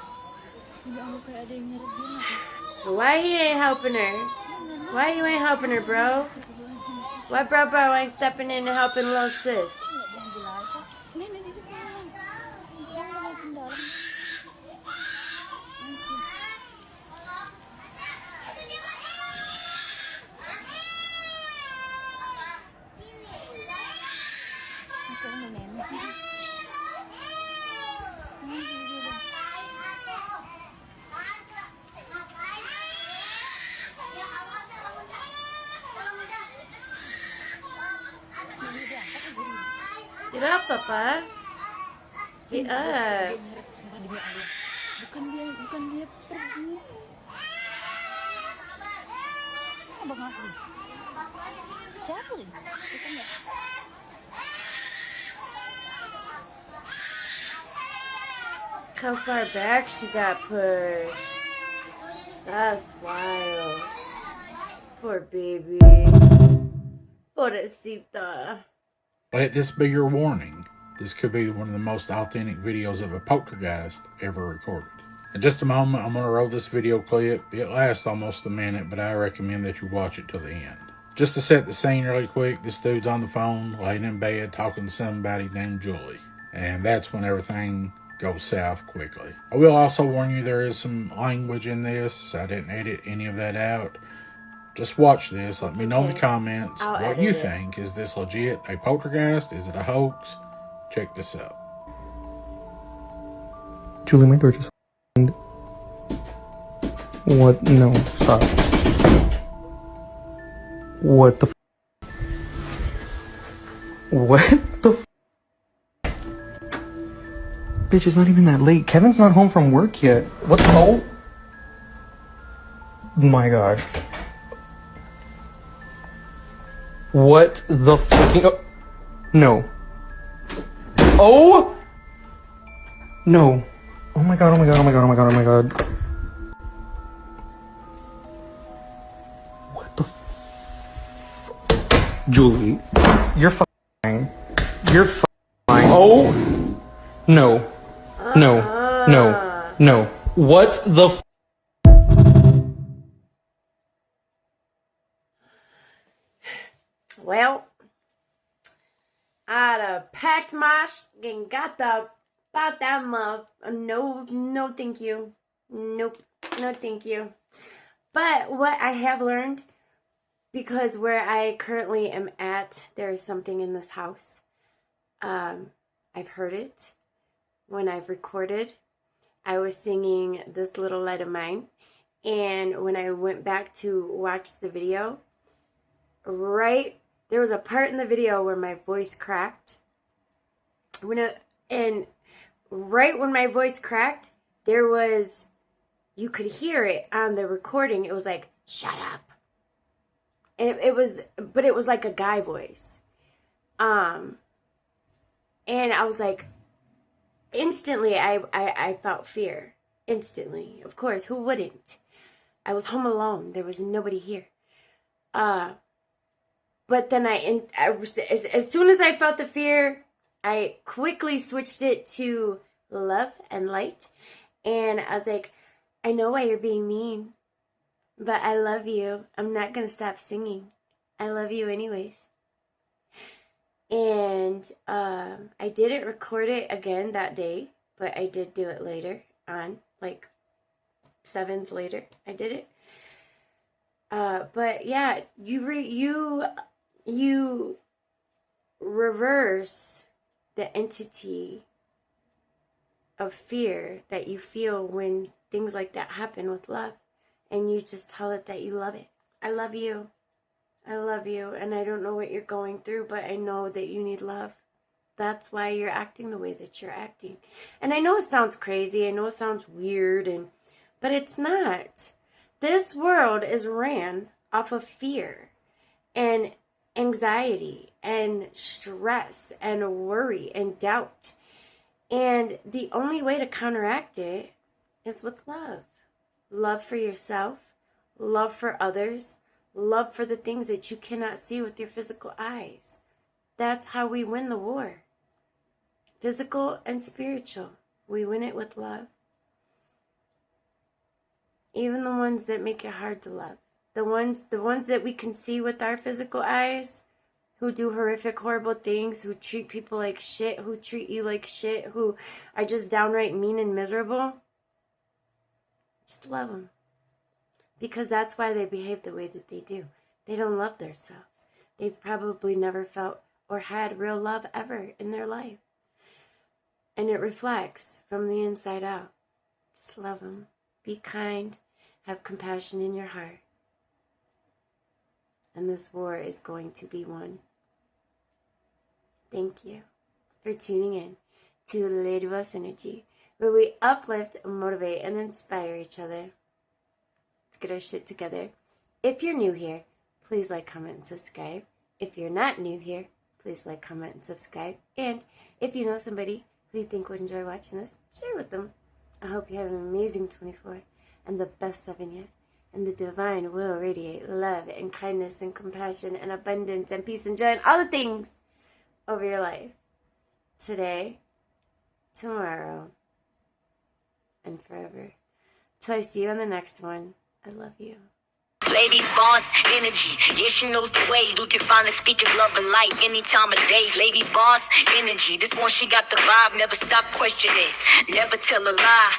Why he ain't helping her? Why you ain't helping her, bro? Why bro ain't stepping in and helping little sis? Get up, Papa. Get up. Bukan dia pergi. Abang aku. Siapa ni? Bukan dia. How far back she got pushed. That's wild. Poor baby. Pobrecita. Let this be your warning. This could be one of the most authentic videos of a poltergeist ever recorded. In just a moment, I'm going to roll this video clip. It lasts almost a minute, but I recommend that you watch it till the end. Just to set the scene really quick, this dude's on the phone, laying in bed, talking to somebody named Julie. And that's when everything goes south quickly. I will also warn you there is some language in this. I didn't edit any of that out. Just watch this. Let me know in the comments what you think. Is this legit a poltergeist? Is it a hoax? Check this out. Julie, my door just What? No, stop. What the What the Bitch, it's not even that late. Kevin's not home from work yet. What the Oh my god. What the fucking No. Oh No. Oh my god, oh my god, oh my god, oh my god, oh my god. What the Julie, you're fine. You're fine. Oh No. No. No. No. What the Well, I'd have packed my and got the about that muff. No, thank you. Nope, no, thank you. But what I have learned, because where I currently am at, there is something in this house. I've heard it when I've recorded. I was singing This Little Light of Mine, and when I went back to watch the video, there was a part in the video where my voice cracked. And right when my voice cracked, you could hear it on the recording. It was like, shut up. And it was like a guy voice. And I was like, instantly, I felt fear. Instantly. Of course, who wouldn't? I was home alone. There was nobody here. But then as soon as I felt the fear, I quickly switched it to love and light. And I was like, I know why you're being mean, but I love you. I'm not going to stop singing. I love you anyways. And And I didn't record it again that day, but I did do it later on, like 7s later. I did it. But yeah, you reverse the entity of fear that you feel when things like that happen with love, and you just tell it that you love it. I love you. I love you, and I don't know what you're going through, but I know that you need love. That's why you're acting the way that you're acting. And I know it sounds crazy, I know it sounds weird, but it's not. This world is ran off of fear and anxiety and stress and worry and doubt. And the only way to counteract it is with love. Love for yourself, love for others, love for the things that you cannot see with your physical eyes. That's how we win the war. Physical and spiritual. We win it with love. Even the ones that make it hard to love. The ones that we can see with our physical eyes, who do horrific, horrible things, who treat people like shit, who treat you like shit, who are just downright mean and miserable. Just love them. Because that's why they behave the way that they do. They don't love themselves. They've probably never felt or had real love ever in their life. And it reflects from the inside out. Just love them. Be kind. Have compassion in your heart. And this war is going to be won. Thank you for tuning in to Lady Boss Energy, where we uplift, motivate, and inspire each other to get our shit together. If you're new here, please like, comment, and subscribe. If you're not new here, please like, comment, and subscribe. And if you know somebody who you think would enjoy watching this, share with them. I hope you have an amazing 24 and the best 7 yet. And the divine will radiate love and kindness and compassion and abundance and peace and joy and all the things over your life. Today, tomorrow, and forever. Till I see you on the next one. I love you. Lady Boss Energy, yeah, she knows the way. You can finally speak of love and light any time of day. Lady Boss Energy, this one she got the vibe. Never stop questioning, never tell a lie.